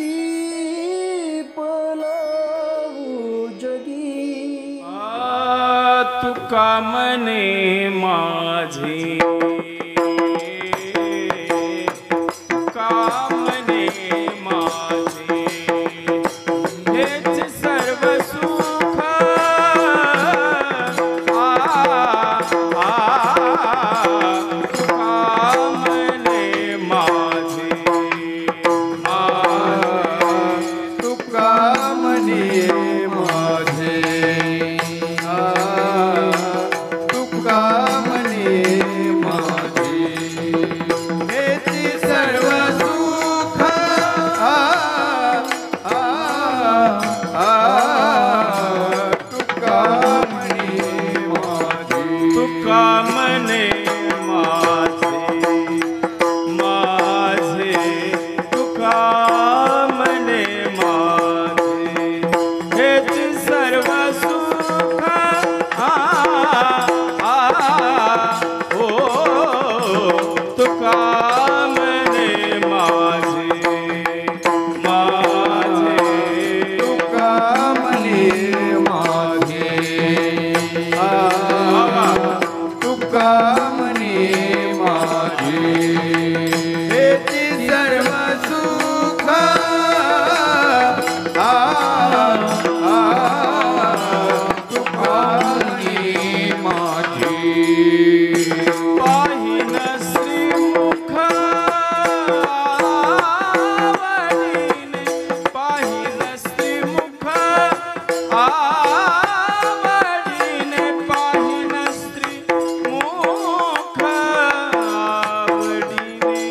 ज्ञानदीप लावू जगी तुका मने माझे तुका मने माझे हेच सर्व सुख तुका मने माझे तुका मने माझे तुका मने माझे हेच सर्व सुख तुका मने माझे तुका मने माझे माझे तुका मने माझे हेच सर्व सुख ओ तुका मने माझे माझे तुका मने माझे तुका मने माझे हेच सर्व सुख तुका मने माझे पाहिन श्रीमुख आवडीने पाहिन श्रीमुख आवडीने पाहिन श्रीमुख आवडीने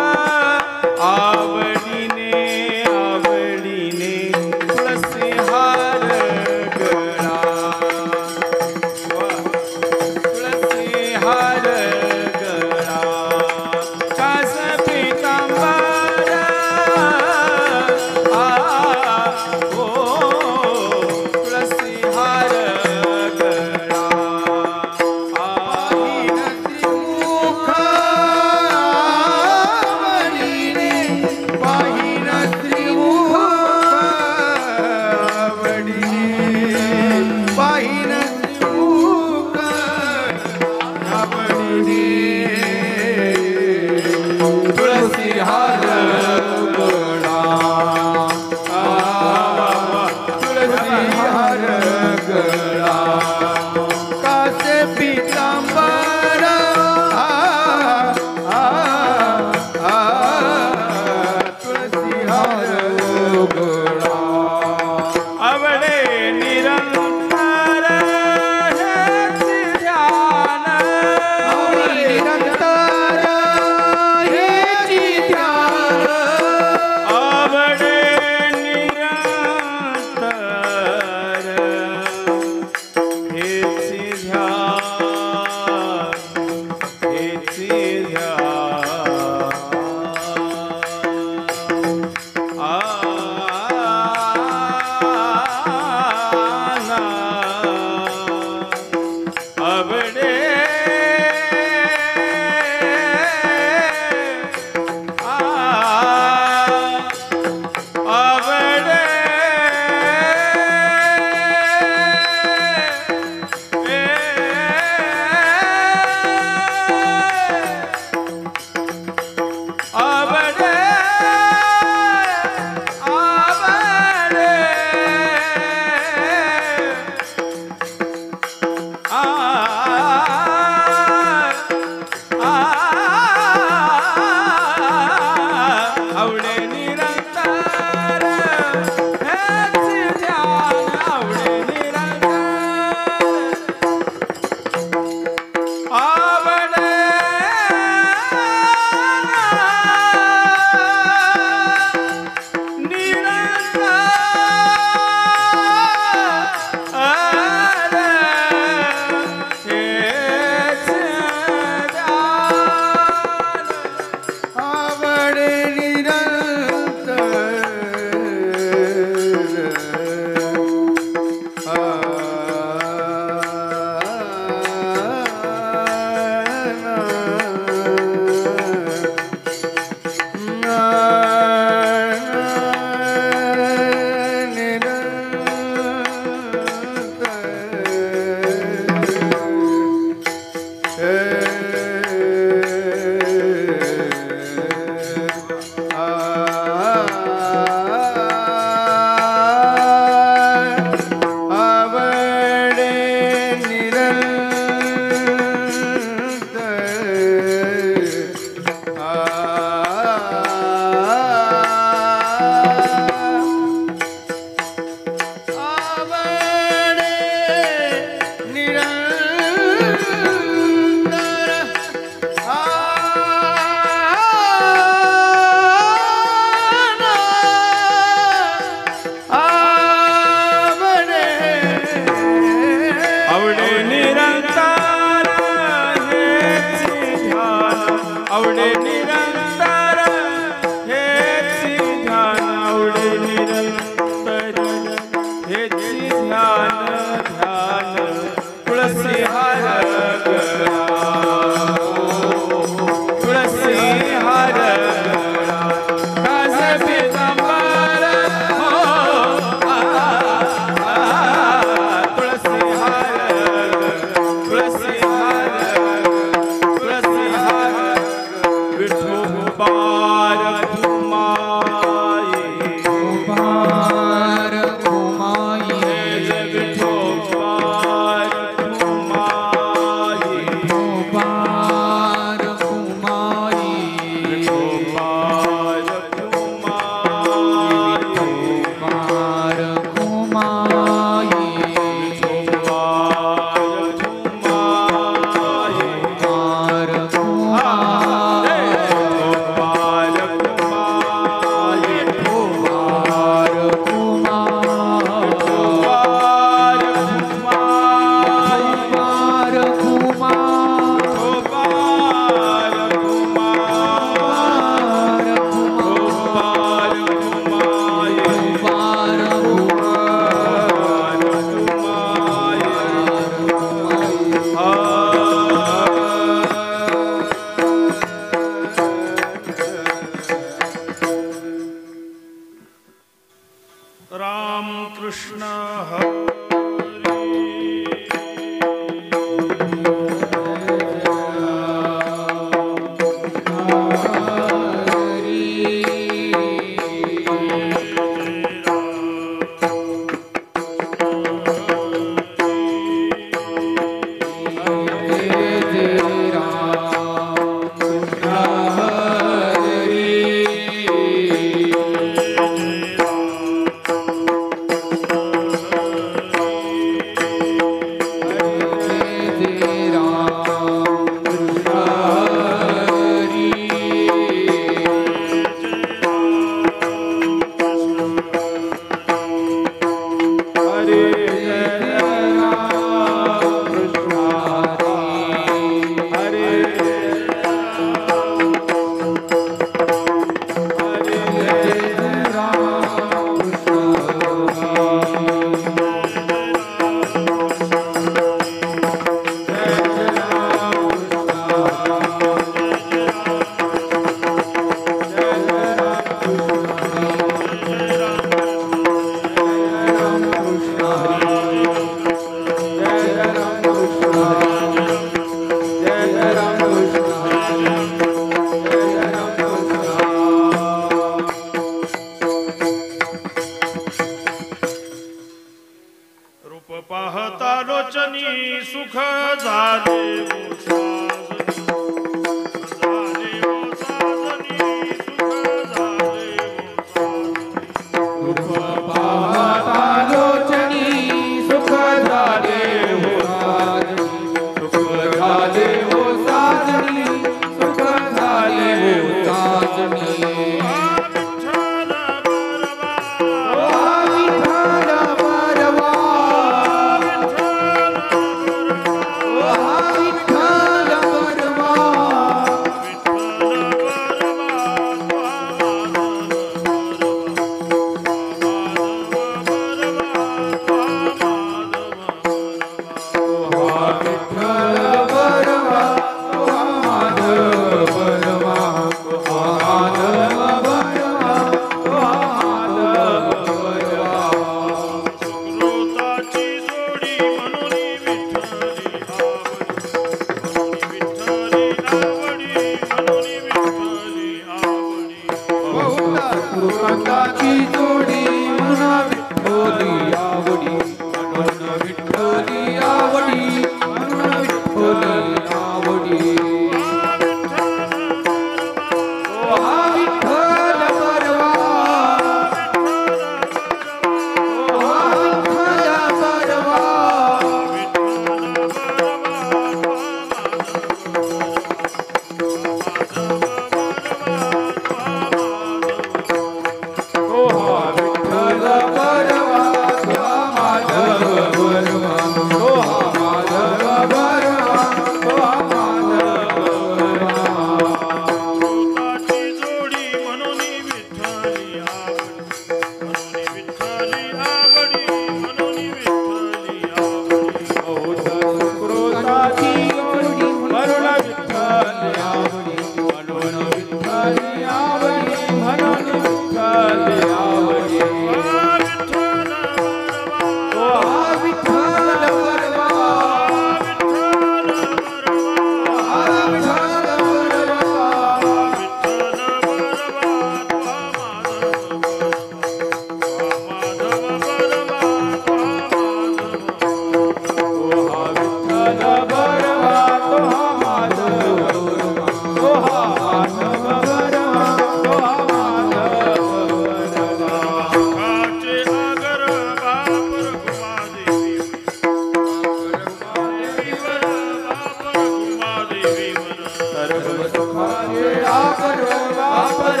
सर्व सुखाचे आपर वापर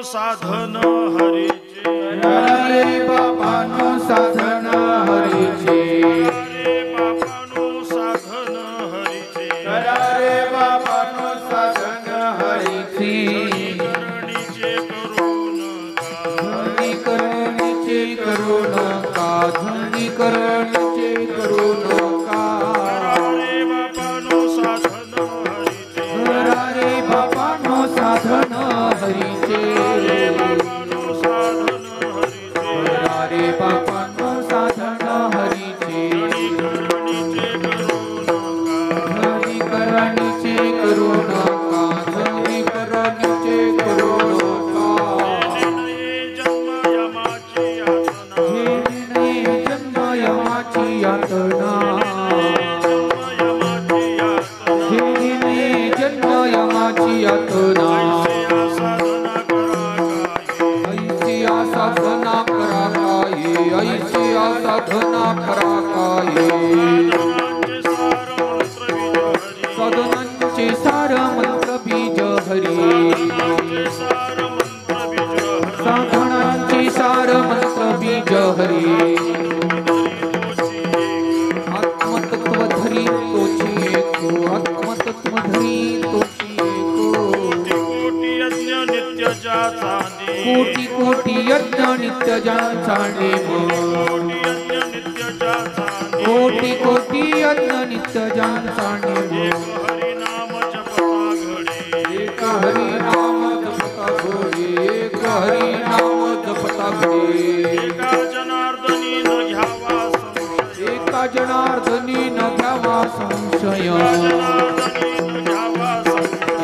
साधन हरीचे रे बापानो साधन हरीचे रे बापानो साधन हरीचे रे बापानो साधन हरीचे करणीचे करून धनी करणीचे करू नका धनी करणीचे करू नका रे बापानो साधन हरीचे रे बापानो साधन हरीचे रे बापानो साधन हरीचे धनी करणीचे करू नका धनी करणीचे करू नका जन्म यमाची यातना हे नाही जन्म यमाची यातना हे नाही जन्म यमाची यातना ऐसी साधना करा काय ऐसी साधना करा काय साधनांचे सार मंत्र बीज हरी साधनांचे सार मंत्र बीज हरी आत्मतत्व धरी तोची एको आत्मतत्व धरी तोची एको कोटी कोटी यज्ञ नित्य जाणे कोटी कोटी यज्ञ नित्य जाणे एक हरी नाम जपता घोडे एक हरी नाम जपता घोडे एका जनार्दनी न घ्यावा संशय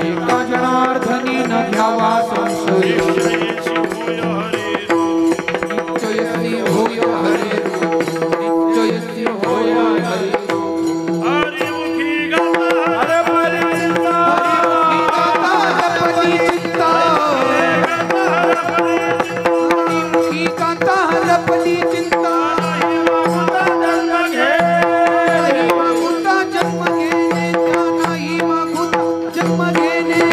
एका जनार्दनी न घ्यावा संशय नित्ययसी होय हरे नित्ययसी होय हरे हरिमुखी गाता हरिमुखी गाता हरपली चिंता जन्म घेणे त्या नाही मागुता जन्म घेणे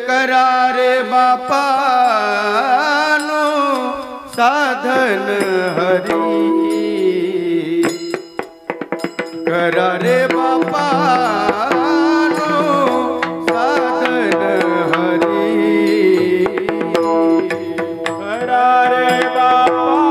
करा रे बापानो साधन हरी करा रे बापानो साधन हरी करा रे बापानो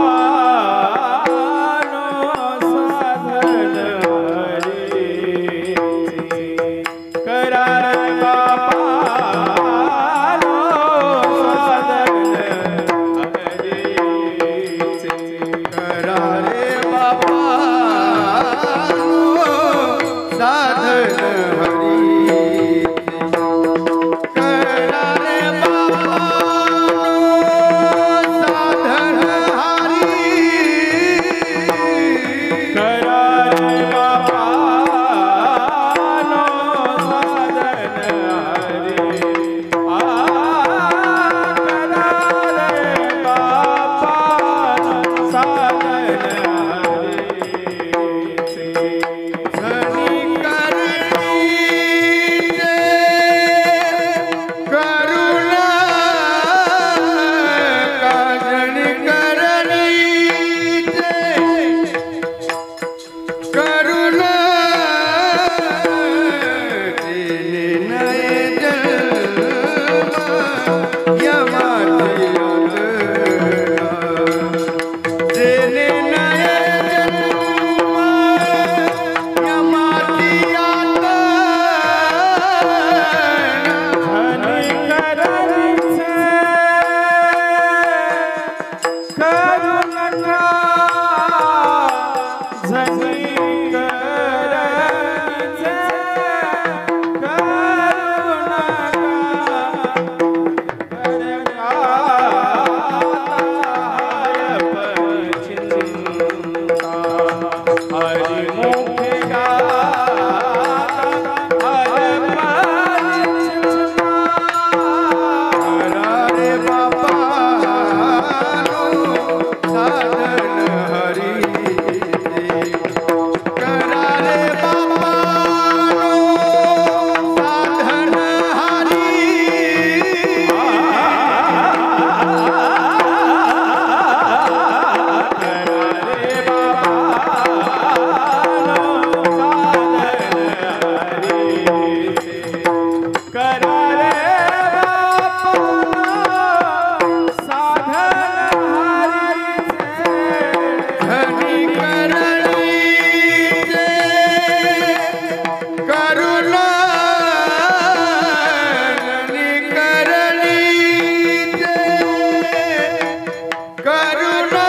धनी करळीचे करुणा धनी करळीचे करुणा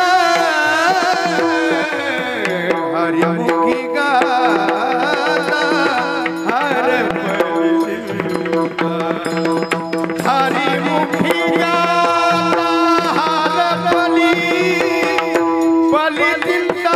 हरिमुखी गाता हर हरिमुखी गाता हर पली चिंता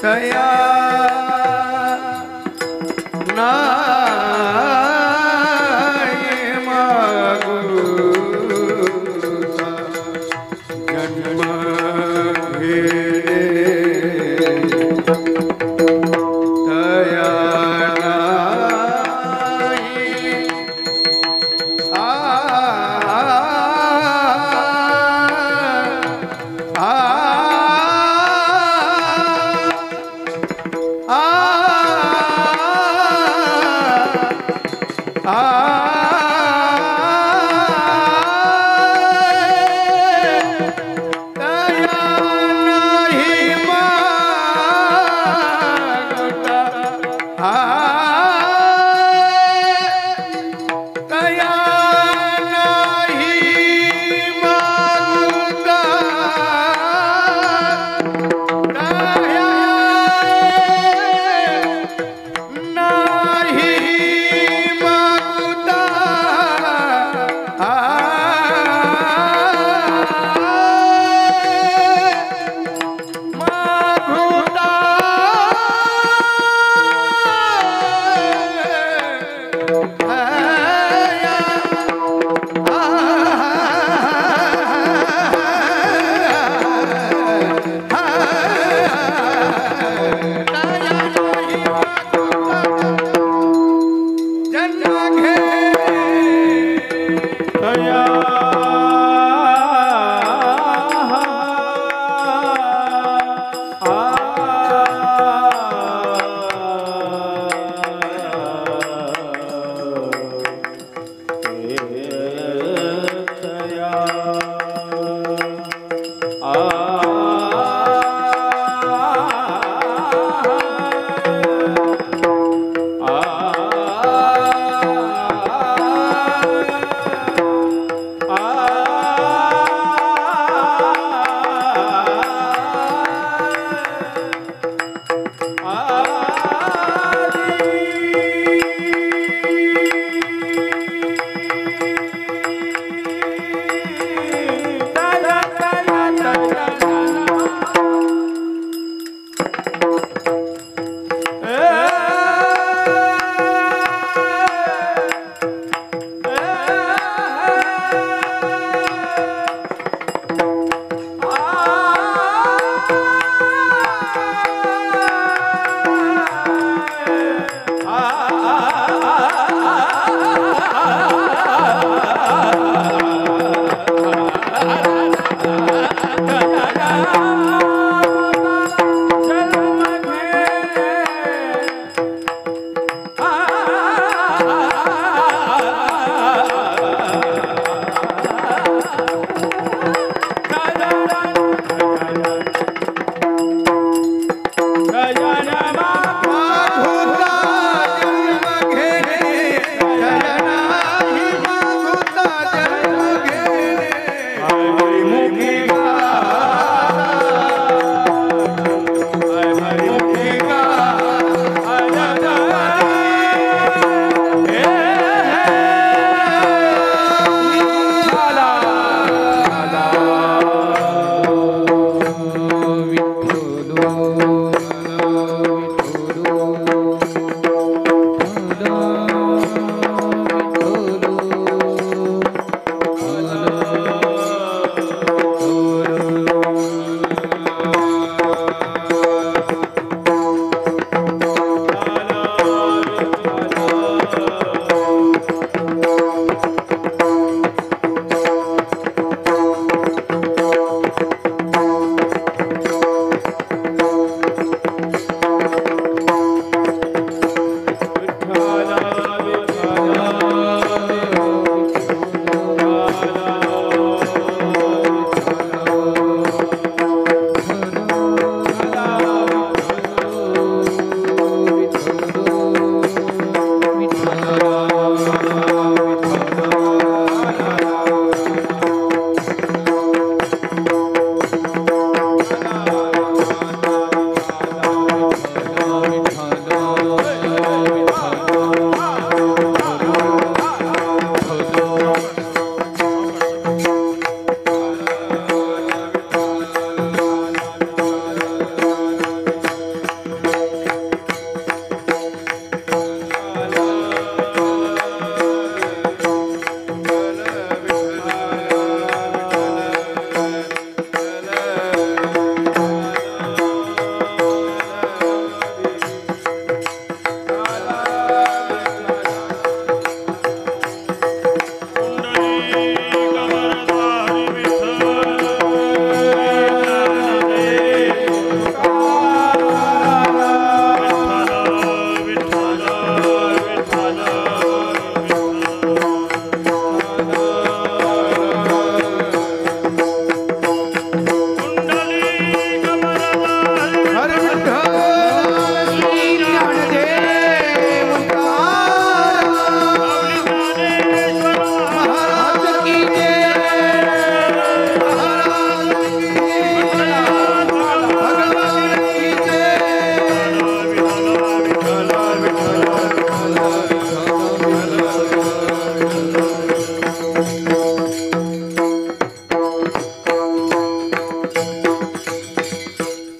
तया नाय मागू जन्म घेणे तया नाही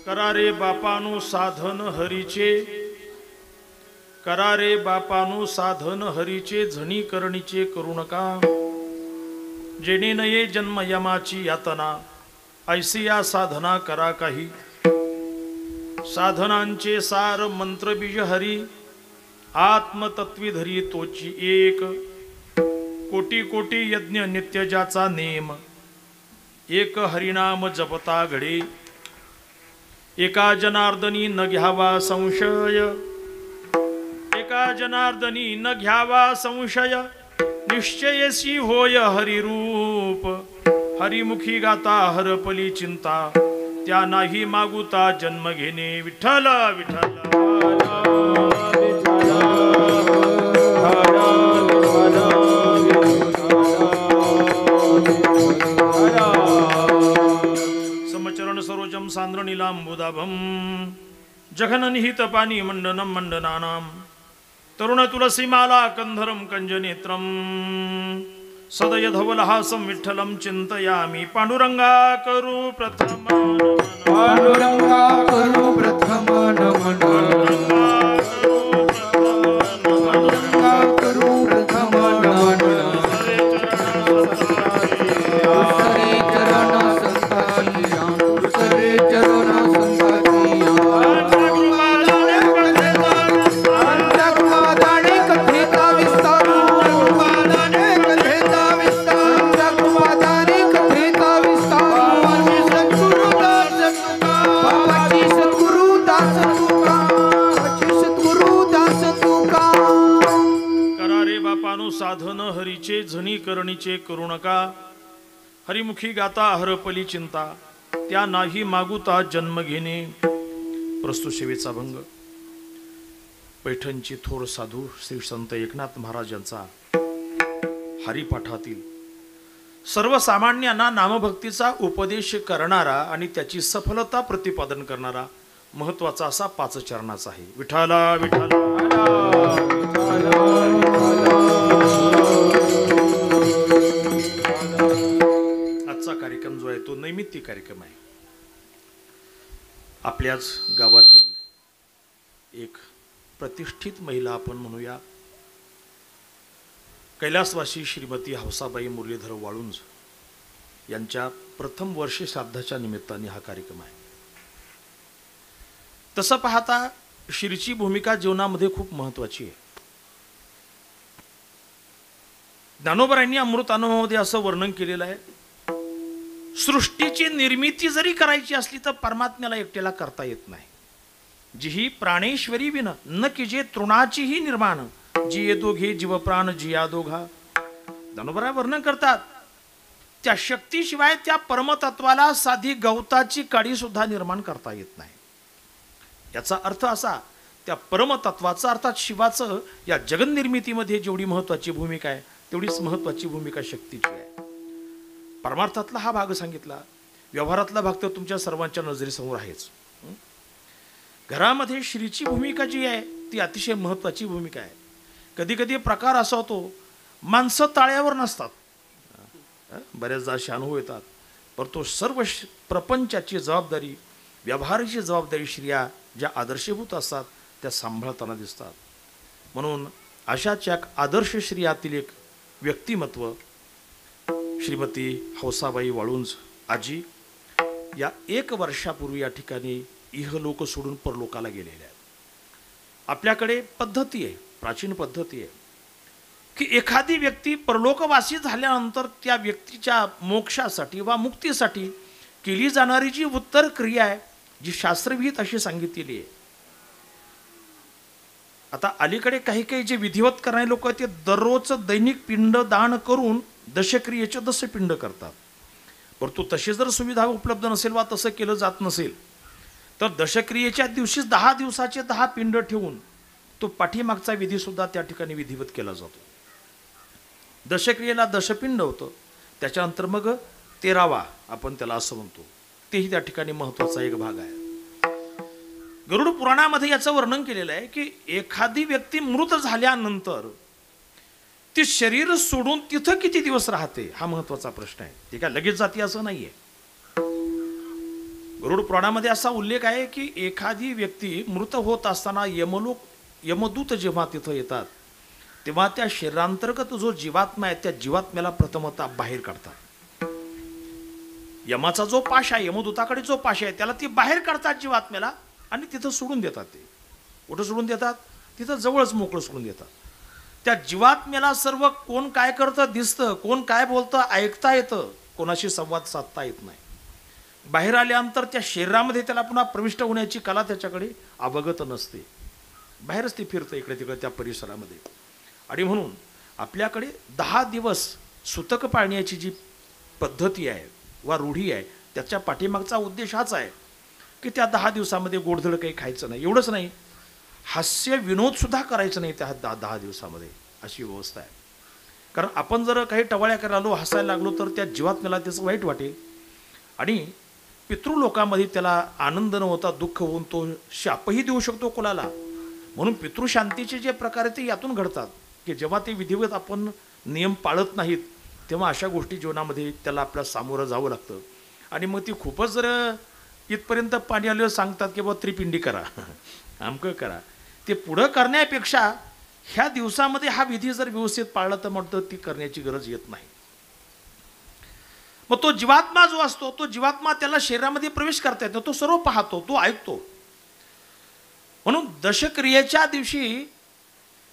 करा रे बापानो साधन हरीचे, करा रे बापानो साधन हरीचे, झणी करणीचे करू नका, जेणे नये जन्म यमाची यातना, ऐसी या साधना करा काही, साधनांचे सार मंत्र बीज हरी, आत्मतत्वी धरी तोची एक, कोटी कोटी यज्ञ नित्य ज्याचा नेम, एक हरिनाम जपता घडे, एका जनार्दनी न घ्यावा संशय, एका जनार्दनी न घ्यावा संशय, निश्चयसी होय हरिरूप, हरिमुखी गाता हरपली चिंता, त्या नाही मागुता जन्म घेणे, विठ्ठल विठ्ठल समचरण सरोजम सांद्र नीलांबुदाभम, जघन निहित पाणी मंडनम मंडनानाम, तरुण तुलसीमाला कंधरम कंजनेत्रम, सदय धवलहासं विठ्ठलं चिंतयामि, पांडुरंगा करू प्रथम पांडुरंगा करू प्रथम नमन, पांडुरंगा करू प्रथम नमन, सरे चरण संतानिया, सरे चरण संतानिया, अंतर्वादाने कथेचा विस्तार, अंतर्वादाने कथेचा विस्तार, अंतर्वादाने कथेचा विस्तार, बाबाची सद्गुरु दास तुका, बाबाची सद्गुरु दास तुका. करा रे बापानो साधन हरीचे, झणी करणीचे करू नका, हरिमुखी गाता हरपली चिंता, त्या नाही मागुता जन्म घेणे. प्रस्तुत सेवेचा भंग पैठणची थोर साधू श्री संत एकनाथ महाराज यांचा हरिपाठातील सर्वसामान्यांना नामभक्तीचा उपदेश करणारा आणि त्याची सफलता प्रतिपादन करणारा महत्वाचा असा 5 चरणाचा आहे. विठाला विठाला आजचा कार्यक्रम जो आहे तो नैमित्तिक कार्यक्रम आहे. आपल्याच गावातील एक प्रतिष्ठित महिला आपण म्हणूया, कैलासवासी श्रीमती हौसाबाई मुरलीधर वाळुंज यांच्या प्रथम वर्ष श्राद्धाच्या निमित्ताने हा कार्यक्रम आहे. तसं पाहता श्रीची भूमिका जीवनामध्ये खूप महत्वाची आहे. ज्ञानोबरायांनी अमृत अनुभवामध्ये असं वर्णन केलेलं आहे, सृष्टीची निर्मिती जरी करायची असली तर परमात्म्याला एकट्याला करता येत नाही. जी ही प्राणेश्वरी विन न की जे तृणाचीही निर्माण, जी ये दोघे जीव प्राण जिया दोघा. ज्ञानोबराय वर्णन करतात, त्या शक्तीशिवाय त्या परमतत्वाला साधी गवताची काडी सुद्धा निर्माण करता येत नाही. याचा अर्थ असा, त्या परमतत्वाचा अर्थात शिवाचं या जगन्निर्मितीमध्ये जेवढी महत्वाची भूमिका आहे तेवढीच महत्वाची भूमिका शक्तीची आहे. परमार्थातला हा भाग सांगितला, व्यवहारातला भाग तर तुमच्या सर्वांच्या नजरेसमोर आहेच. घरामध्ये श्रीची भूमिका जी आहे ती अतिशय महत्वाची भूमिका आहे. कधी कधी प्रकार असा होतो, माणसं ताळ्यावर नसतात, बऱ्याचदा असे अनुभव येतात, परंतु सर्व प्रपंचाची जबाबदारी, व्यवहाराची जबाबदारी श्रिया ज्या आदर्शभूत असतात त्या सांभाळताना दिसतात. म्हणून अशाच एक आदर्श श्रियातील एक व्यक्तिमत्व श्रीमती हौसाबाई वाळुंज आजी या 1 वर्षापूर्वी या ठिकाणी इहलोक सोडून परलोकाला गेलेल्या आहेत. आपल्याकडे पद्धती आहे, प्राचीन पद्धती आहे की एखादी व्यक्ती परलोकवासी झाल्यानंतर त्या व्यक्तीच्या मोक्षासाठी वा मुक्तीसाठी केली जाणारी जी उत्तर क्रिया आहे, जी शास्त्रविहित अशी सांगितलेली आहे. आता अलीकडे काही काही जे विधिवत करणारे लोक ते दररोज दैनिक पिंड दान करून दशक्रियेचे 10 पिंड करतात. परंतु तशी जर सुविधा उपलब्ध नसेल वा तसं केलं जात नसेल तर दशक्रियेच्या दिवशीच 10 दिवसाचे 10 पिंड ठेवून तो पाठीमागचा विधी सुद्धा त्या ठिकाणी विधिवत केला जातो. दशक्रियेला दशपिंड होतं, त्याच्यानंतर मग 13वा आपण त्याला असं म्हणतो, तेही त्या ठिकाणी महत्वाचा एक भाग आहे. गरुड पुराणामध्ये याचं वर्णन केलेलं आहे की एखादी व्यक्ती मृत झाल्यानंतर ती शरीर सोडून तिथं किती दिवस राहते हा महत्वाचा प्रश्न आहे. ते काय लगेच जाते असं नाहीये. गरुड पुराणामध्ये असा उल्लेख आहे की एखादी व्यक्ती मृत होत असताना यमदूत जेव्हा तिथं येतात तेव्हा त्या शरीरांतर्गत जो जीवात्मा आहे त्या जीवात्म्याला प्रथमतः बाहेर काढतात. यमाचा जो पाश आहे, यमदूताकडे जो पाश आहे त्याला ती बाहेर काढतात जीवात्म्याला आणि तिथं सोडून देतात. ते कुठं सोडून देतात? तिथं जवळच मोकळं सोडून देतात. त्या जीवात्म्याला सर्व कोण काय करतं दिसतं, कोण काय बोलतं ऐकता येतं, कोणाशी संवाद साधता येत नाही. बाहेर आल्यानंतर त्या शरीरामध्ये त्याला पुन्हा प्रविष्ट होण्याची कला त्याच्याकडे अवगत नसते. बाहेरच ते फिरतं इकडे तिकडे त्या परिसरामध्ये. आणि म्हणून आपल्याकडे 10 दिवस सुतक पाळण्याची जी पद्धती आहे वा रूढी आहे त्याच्या पाठीमागचा उद्देश हाच आहे की त्या 10 दिवसामध्ये गोडधड काही खायचं नाही. एवढंच नाही, हास्य विनोदसुद्धा करायचं नाही त्या 10 दिवसामध्ये, अशी व्यवस्था आहे. कारण आपण जर काही टवाळ्या करायला लागलो, हसायला लागलो तर त्या जीवात्म्याला त्याचं वाईट वाटेल आणि पितृलोकामध्ये त्याला आनंद न होता दुःख होऊन तो शापही देऊ शकतो कोणाला. म्हणून पितृशांतीचे जे प्रकार ते यातून घडतात की जेव्हा ते विधिवत आपण नियम पाळत नाहीत तेव्हा अशा गोष्टी जीवनामध्ये त्याला आपल्या सामोरं जावं लागतं. आणि मग ती खूपच जर इथपर्यंत पाणी आल्यावर सांगतात की बाबा त्रिपिंडी करा, अमकं करा, ते पुढं करण्यापेक्षा ह्या दिवसामध्ये हा विधी जर व्यवस्थित पाळला तर म्हणतं ती करण्याची गरज येत नाही. मग तो जीवात्मा जो असतो तो जीवात्मा त्याला शरीरामध्ये प्रवेश करता येतो, तो सर्व पाहतो, तो ऐकतो. म्हणून दशक्रियेच्या दिवशी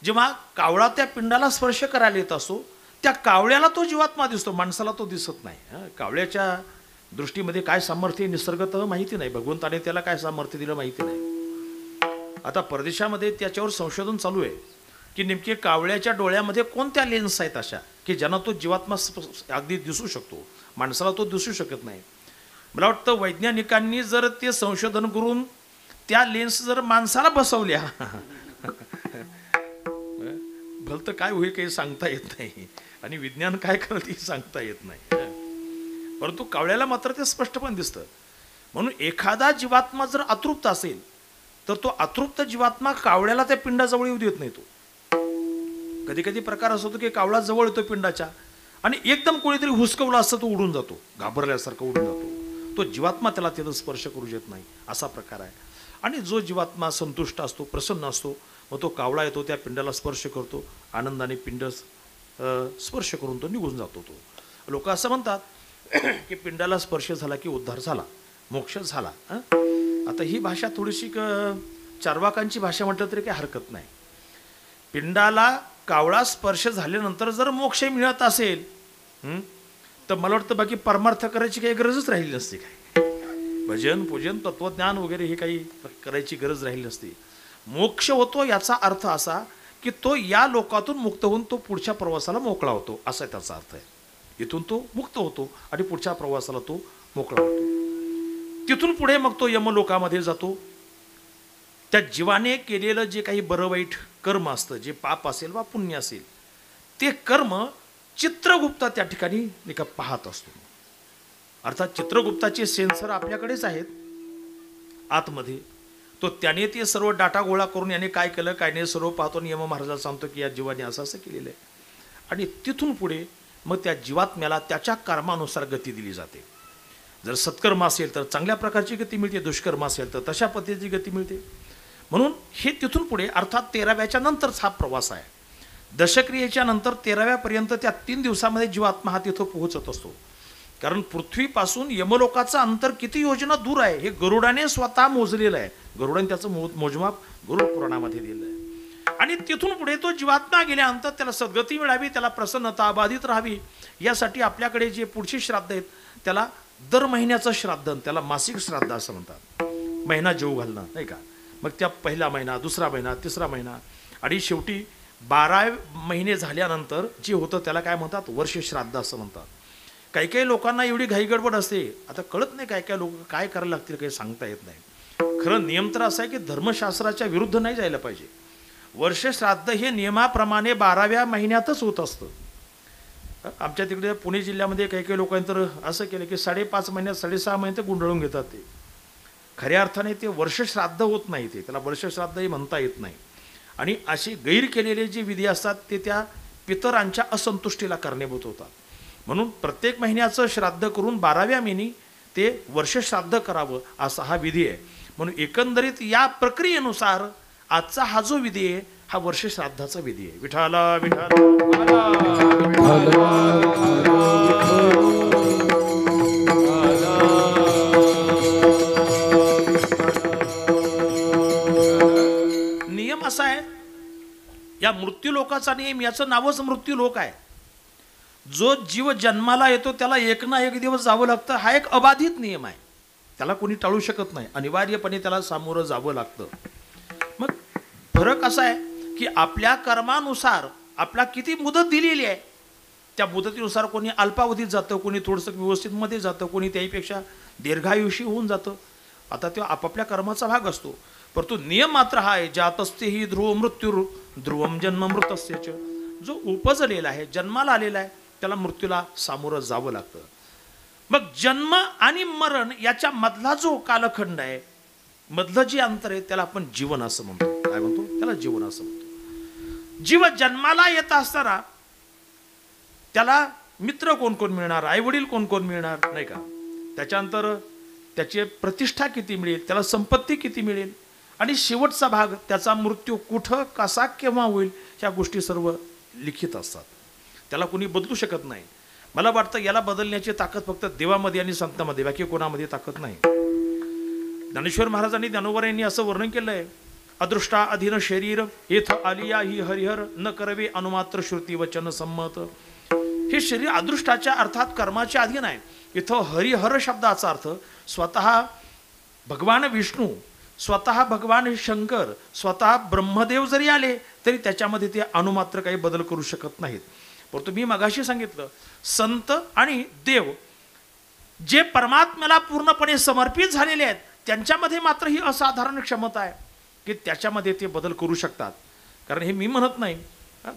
जेव्हा कावळा त्या पिंडाला स्पर्श करायला येत असतो त्या कावळ्याला तो जीवात्मा दिसतो, माणसाला तो दिसत नाही. कावळ्याच्या दृष्टीमध्ये काय सामर्थ्य निसर्गतः माहिती नाही, भगवंताने त्याला काय सामर्थ्य दिलं माहिती नाही. आता परदेशामध्ये त्याच्यावर संशोधन चालू आहे की नेमके कावळ्याच्या डोळ्यामध्ये कोणत्या लेन्स आहेत अशा की ज्यांना तो जीवात्मा अगदी दिसू शकतो, माणसाला तो दिसू शकत नाही. मला वाटतं वैज्ञानिकांनी जर ते संशोधन करून त्या लेन्स जर माणसाला बसवल्या भलतं काय होईल काही सांगता येत नाही आणि विज्ञान काय करत हे सांगता येत नाही. परंतु कावळ्याला मात्र ते स्पष्टपणे दिसतं. म्हणून एखादा जीवात्मा जर अतृप्त असेल तर तो अतृप्त जीवात्मा कावळ्याला त्या पिंडाजवळ येऊ देत नाही. तो कधी कधी प्रकार असतो की कावळा जवळ येतो पिंडाच्या आणि एकदम कोणीतरी हुसकवला असतं तो उडून जातो, घाबरल्यासारखं उडून जातो. तो जीवात्मा त्याला तिथं स्पर्श करू देत नाही, असा प्रकार आहे. आणि जो जीवात्मा संतुष्ट असतो, प्रसन्न असतो, मग तो कावळा येतो त्या पिंडाला स्पर्श करतो, आनंदाने पिंड स्पर्श करून तो निघून जातो. तो लोक असं म्हणतात की पिंडाला स्पर्श झाला की उद्धार झाला, मोक्ष झाला. आता ही भाषा थोडीशी चार्वाकांची भाषा म्हटलं तरी काही हरकत नाही. पिंडाला कावळा स्पर्श झाल्यानंतर जर मोक्ष मिळत असेल तर मला वाटतं बाकी परमार्थ करायची काही गरजच राहिली नसती. काय भजन पूजन तत्वज्ञान वगैरे हे काही करायची गरज राहिली नसती. मोक्ष होतो याचा अर्थ असा की तो या लोकातून मुक्त होऊन तो पुढच्या प्रवासाला मोकळा होतो, असा त्याचा अर्थ आहे. इथून तो मुक्त होतो आणि पुढच्या प्रवासाला तो मोकळा होतो. तिथून पुढे मग तो यमलोकामध्ये जातो. त्या जीवाने केलेलं जे काही बरं वाईट कर्म असतं, जे पाप असेल वा पुण्य असेल, ते कर्म चित्रगुप्त त्या ठिकाणी पाहत असतो. अर्थात चित्रगुप्ताचे सेन्सर आपल्याकडेच आहेत आतमध्ये. तो त्याने ते सर्व डाटा गोळा करून याने काय केलं काय नाही सर्व पाहतो आणि यम महाराजाला सांगतो की या जीवाने असं असं केलेलं आहे. आणि तिथून पुढे मग त्या जीवात्म्याला त्याच्या कर्मानुसार गती दिली जाते. जर सत्कर्म असेल तर चांगल्या प्रकारची गती मिळते, दुष्कर्म असेल तर तशा पद्धतीची गती मिळते. म्हणून हे तिथून पुढे अर्थात 13व्याच्या नंतरच हा प्रवास आहे. दशक्रियेच्या नंतर 13व्यापर्यंत त्या 3 दिवसामध्ये जीवात्मा हा तिथं पोहोचत असतो. कारण पृथ्वीपासून यमलोकाचं अंतर किती योजना दूर आहे हे गरुडाने स्वतः मोजलेलं आहे. गरुडाने त्याचं मोजमाप गरुड पुराणामध्ये दिलं आहे. आणि तिथून पुढे तो जीवात्मा गेल्यानंतर त्याला सद्गती मिळावी, त्याला प्रसन्नता बाधित राहावी, यासाठी आपल्याकडे जे पुढचे श्राद्ध आहेत त्याला दर महिन्याचं श्राद्ध, त्याला मासिक श्राद्ध असं म्हणतात. महिना जेव घालणं नाही का. मग त्या पहिला महिना, दुसरा महिना, तिसरा महिना आणि शेवटी 12 महिने झाल्यानंतर जे होतं त्याला काय म्हणतात, वर्ष श्राद्ध असं म्हणतात. काही काही लोकांना एवढी घाई गडबड असते, आता कळत नाही काय काय लोक काय करायला लागतील काही सांगता येत नाही. खरं नियम तर असा आहे की धर्मशास्त्राच्या विरुद्ध नाही जायला पाहिजे. वर्ष श्राद्ध हे नियमाप्रमाणे 12व्या महिन्यातच होत असतं. आमच्या तिकडे पुणे जिल्ह्यामध्ये काही काही लोकांनी तर असं केलं की 5.5 महिन्यात 6.5 महिने ते गुंडळून घेतात. ते खऱ्या अर्थाने ते वर्ष श्राद्ध होत नाही, ते त्याला वर्ष श्राद्धही म्हणता येत नाही. आणि असे गैर केलेले जे विधी असतात ते त्या पितरांच्या असंतुष्टीला कारणीभूत होतात. म्हणून प्रत्येक महिन्याचं श्राद्ध करून 12व्या महिनी ते वर्षश्राद्ध करावं असा हा विधी आहे. म्हणून एकंदरीत या प्रक्रियेनुसार आजचा हा जो विधी आहे हा वर्षश्राद्धाचा विधी आहे. विठाला विठाला नियम असा आहे या मृत्यूलोकाचा नियम, याचं नावच मृत्यूलोक आहे. जो जीव जन्माला येतो त्याला एक ना एक दिवस जावं लागतं. हा एक अबाधित नियम आहे, त्याला कोणी टाळू शकत नाही. अनिवार्यपणे त्याला सामोरं जावं लागतं. मग फरक असा आहे की आपल्या कर्मानुसार आपला किती मुदत दिलेली आहे त्या मुदतीनुसार कोणी अल्पावधीत जातं, कोणी थोडंसं व्यवस्थित मध्ये जातं, कोणी त्याहीपेक्षा दीर्घायुषी होऊन जातं. आता तो आपापल्या कर्माचा भाग असतो. परंतु नियम मात्र हा आहे, जातस्ते ही ध्रुव मृत्यू ध्रुवम जन्म मृतस्यच. जो उपजलेला आहे, जन्माला आलेला आहे, त्याला मृत्यूला सामोरं जावं लागतं. मग जन्म आणि मरण याच्या मधला जो कालखंड आहे, मधलं जे अंतर आहे त्याला आपण जीवन असं म्हणतो. काय म्हणतो? त्याला जीवन असं म्हणतो. जीव जन्माला येत असताना त्याला मित्र कोण कोण मिळणार, आई वडील कोण कोण मिळणार, नाही का? त्याच्यानंतर त्याची प्रतिष्ठा किती मिळेल, त्याला संपत्ती किती मिळेल, आणि शेवटचा भाग त्याचा मृत्यू कुठं कसा केव्हा होईल, ह्या गोष्टी सर्व लिखित असतात. त्याला कोणी बदलू शकत नाही. मला वाटतं याला बदलण्याची ताकद फक्त देवामध्ये आणि संतांमध्ये, बाकी कोणामध्ये ताकद नाही. ज्ञानेश्वर महाराजांनी ज्ञानोबा यांनी असं वर्णन केलंय, अदृष्टा अधीन शरीर येथ आलिया ही हरिहर न करवे अनुमात्र श्रुती वचन संमत. हे शरीर अदृष्टाच्या अर्थात कर्माच्या अधीन आहे. इथं हरिहर शब्दाचा अर्थ स्वतः भगवान विष्णू, स्वतः भगवान शंकर, स्वतः ब्रह्मदेव जरी आले तरी त्याच्यामध्ये ते अनुमात्र काही बदल करू शकत नाहीत. परंतु मी मगाशी सांगितलं, संत आणि देव जे परमात्म्याला पूर्णपणे समर्पित झालेले आहेत त्यांच्यामध्ये मात्र ही असाधारण क्षमता आहे की त्याच्यामध्ये ते बदल करू शकतात. कारण हे मी म्हणत नाही,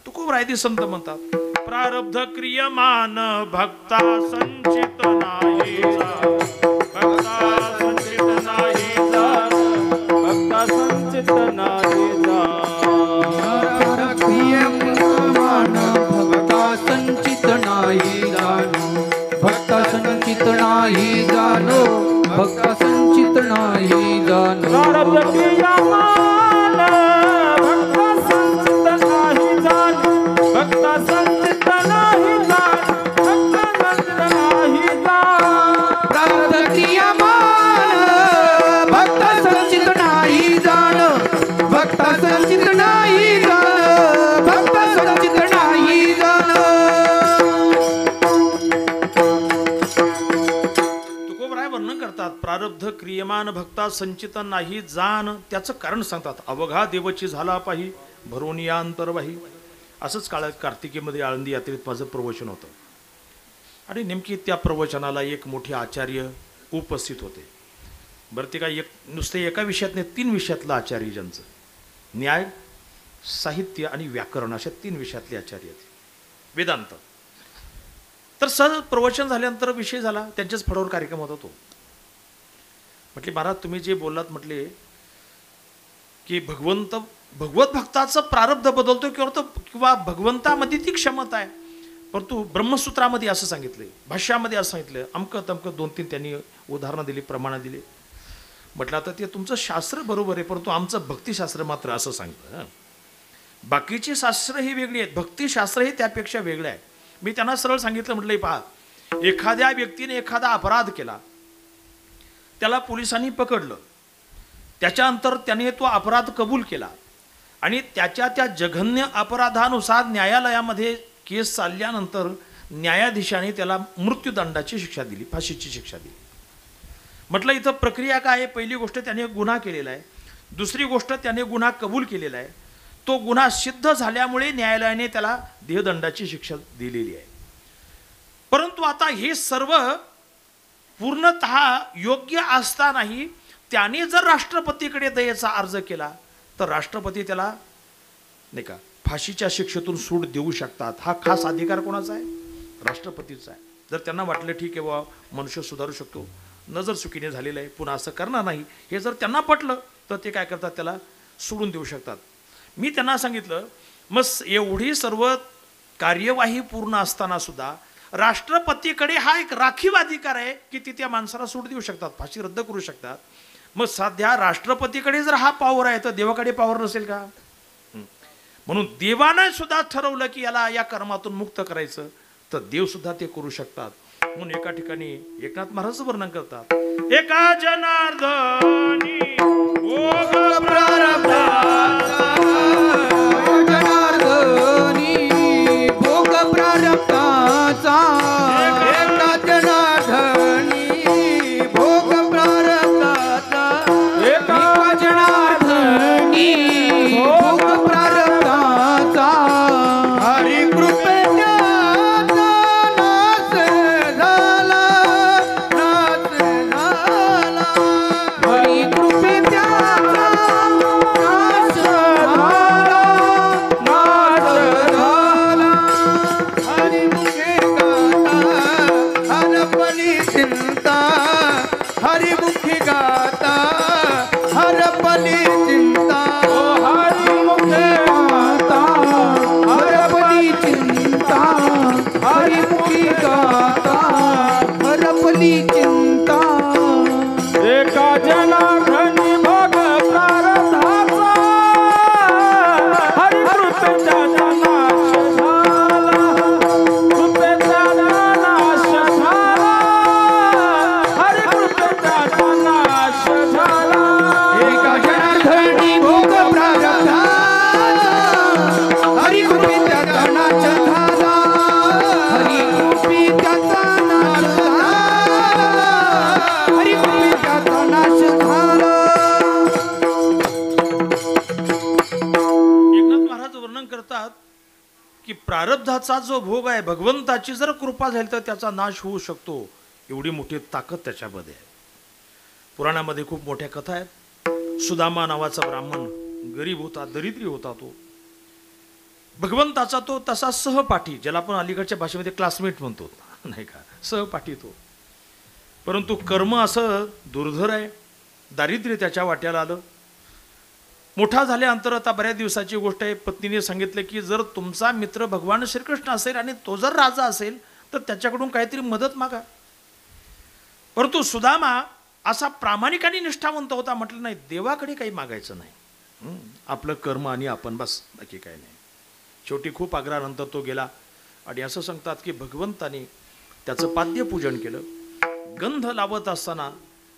तुकोबरायदी संत म्हणतात, प्रारब्ध क्रियमान भक्ता संचित नाही, भक्ता संचित नाही, भक्ता संचित नाही. भक्ता संचित नाही जाणो, भक्ता संचित नाही जाणो, भक्ता संचित नाही जाणो. प्रारब्ध क्रियमान भक्ता संचित नाही जाणो, भक्ता संचित नाही जाणो, भक्ता संचित नाही जाणो. प्रारब्ध क्रियमान भक्ता संचित नाही जाणो, भक्ता संचित नाही जाणो, भक्ता संचित नाही जाणो. तुकोबराय वर्णन करतात, प्रारब्ध क्रियमान भक्ता संचित नाही जाण. त्याचं कारण सांगतात, अवघा देवची झाला पाही भरून या अंतर्वाही. असंच काळ कार्तिकेमध्ये आळंदी यात्रेत माझं प्रवचन होतं आणि नेमकी त्या प्रवचनाला एक मोठे आचार्य उपस्थित होते. बरं, ते काय नुसते एका विषयात नाही, 3 विषयातलं आचार्य, ज्यांचं न्याय, साहित्य आणि व्याकरण अशा 3 विषयातले आचार्य आहेत, वेदांत. तर सहज प्रवचन झाल्यानंतर विषय झाला, त्यांच्याच फळावर कार्यक्रम होता तो. म्हटले, महाराज तुम्ही जे बोललात, म्हटले की भगवत भक्ताचं प्रारब्ध बदलतो किंवा भगवंतामध्ये ती क्षमता आहे. परंतु ब्रह्मसूत्रामध्ये असं सांगितलंय, भाष्यामध्ये असं सांगितलं, अमकं तमकं 2-3 त्यांनी उदाहरणं दिली, प्रमाणं दिली. म्हटलं आता ते तुमचं शास्त्र बरोबर आहे, परंतु आमचं भक्तिशास्त्र मात्र असं सांगतं. बाकीची शास्त्र ही वेगळी आहेत, भक्तिशास्त्र हे त्यापेक्षा वेगळं आहे. मी त्यांना सरळ सांगितलं, म्हटलं पहा, एखाद्या व्यक्तीने एखादा अपराध केला, त्याला पोलिसांनी पकडलं, त्याच्यानंतर त्याने तो अपराध कबूल केला आणि त्याच्या त्या जघन्य अपराधानुसार न्यायालयामध्ये केस चालल्यानंतर न्यायाधीशाने त्याला मृत्यूदंडाची शिक्षा दिली, फाशीची शिक्षा दिली. म्हटलं इथं प्रक्रिया काय आहे? पहिली गोष्ट त्याने गुन्हा केलेला आहे, दुसरी गोष्ट त्याने गुन्हा कबूल केलेला आहे, तो गुन्हा सिद्ध झाल्यामुळे न्यायालयाने त्याला देहदंडाची शिक्षा दिलेली आहे. परंतु आता हे सर्व पूर्णतः योग्य असतानाही त्याने जर राष्ट्रपतीकडे दयेचा अर्ज केला तर राष्ट्रपती त्याला नाही का फाशीच्या शिक्षेतून सूट देऊ शकतात. हा खास अधिकार कोणाचा आहे? राष्ट्रपतीचा आहे. जर त्यांना वाटलं ठीक आहे बाबा मनुष्य सुधारू शकतो, नजर चुकीने झालेलं आहे, पुन्हा असं करणार नाही, हे जर त्यांना पटलं तर ते काय करतात, त्याला सोडून देऊ शकतात. मी त्यांना सांगितलं, मग एवढी सर्व कार्यवाही पूर्ण असताना सुद्धा राष्ट्रपतीकडे हा एक राखीव अधिकार आहे की ती त्या माणसाला सूट देऊ शकतात, फाशी रद्द करू शकतात. मग सध्या राष्ट्रपतीकडे जर हा पॉवर आहे तर देवाकडे पॉवर नसेल का? म्हणून देवानं सुद्धा ठरवलं की याला या कर्मातून मुक्त करायचं, तर देव सुद्धा ते करू शकतात. म्हणून एका ठिकाणी एकनाथ महाराज वर्णन करतात, एका जनार्दनी भोग प्रारब्धाचा, जनार्दनी भोग प्रारब्धाचा, एका जनार्दनी भोग प्रारब्धाचा, एका जनार्दनी भोग प्रारब्धाचा, हरी कृपेच्या नाश झाला, नाश झाला. हरी कृपेच्या नाश झाला, नाश झाला. हरिमुखे गाता हरपली चिंता, हरिमुखे गाता हरपली चिंता. हरिमुखे गाता हरपली चिंता, हरिमुखी गाता हरपली चिंता. एका जनार्दनी भोग प्रारब्धाचा, हरी कृपेचा नाश झाला, कृपेचा नाश झाला, हरी कृपेचा नाश झाला. एका जनार्दनी भोग प्रारब्धाचा, हरी कृपेचा नाश झाला, हरी कृपेचा नाश झाला, हरी कृपेचा नाश झाला. एकनाथ महाराज वर्णन करतात की प्रारब्धाचा जो भोग आहे, भगवंताची जर कृपा झाली तर त्याचा नाश होऊ शकतो, एवढी मोठी ताकद त्याच्यामध्ये आहे. पुराणामध्ये खूप मोठ्या कथा आहेत. सुदामा नावाचा ब्राह्मण गरीब होता, दरिद्री होता. तो भगवंताचा तो तसा सहपाठी, ज्याला आपण अलीकडच्या भाषेमध्ये क्लासमेट म्हणतो नाही का, सहपाठी तो. परंतु कर्म असं दुर्धर आहे, दारिद्र्य त्याच्या वाट्याला आलं. मोठा झाल्यानंतर, आता बऱ्याच दिवसाची गोष्ट आहे, पत्नीने सांगितलं की जर तुमचा मित्र भगवान श्रीकृष्ण असेल आणि तो जर राजा असेल तर त्याच्याकडून काहीतरी मदत मागा. परंतु सुदामा असा प्रामाणिक आणि निष्ठावंत होता, म्हटलं नाही, देवाकडे काही मागायचं नाही, आपलं कर्म आणि आपण बस, बाकी काही नाही. शेवटी खूप आग्रहानंतर तो गेला आणि असं सांगतात की भगवंताने त्याचं पाद्यपूजन केलं. गंध लावत असताना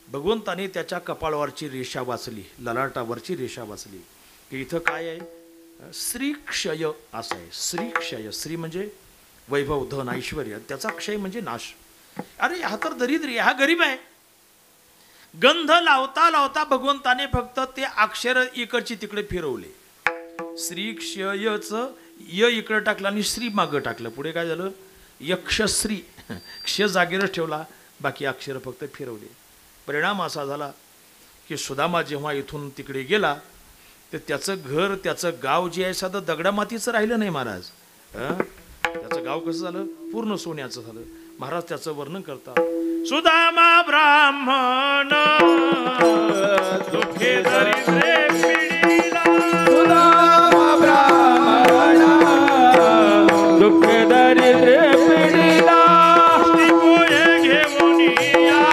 भगवंताने त्याच्या कपाळावरची रेषा वाचली, ललाटावरची रेषा वाचली की इथं काय आहे, श्रीक्षय असं आहे. श्रीक्षय, श्री म्हणजे वैभव, धन, ऐश्वर, त्याचा क्षय म्हणजे नाश. अरे हा तर दरिद्री, हा गरीब आहे. गंध लावता लावता भगवंताने फक्त ते अक्षर इकडची तिकडे फिरवले. श्रीक्षयचं य इकडे टाकलं आणि श्री मागं टाकलं. पुढे काय झालं, यक्षश्री, क्ष जागेवरच ठेवला, बाकी अक्षर फक्त फिरवले. परिणाम असा झाला की सुदामा जेव्हा इथून तिकडे गेला तर त्याचं घर, त्याचं गाव जे आहे साधं दगडामातीचं राहिलं नाही महाराज. त्याचं गाव कसं झालं, पूर्ण सोन्याचं झालं. महाराज त्याचं वर्णन करतात, सुदामा ब्राह्मण दुःखे दरिद्रे पिढीला, सुदामा ब्राह्मण दुःख दरिद्र पिढीला, पोहे घेऊन या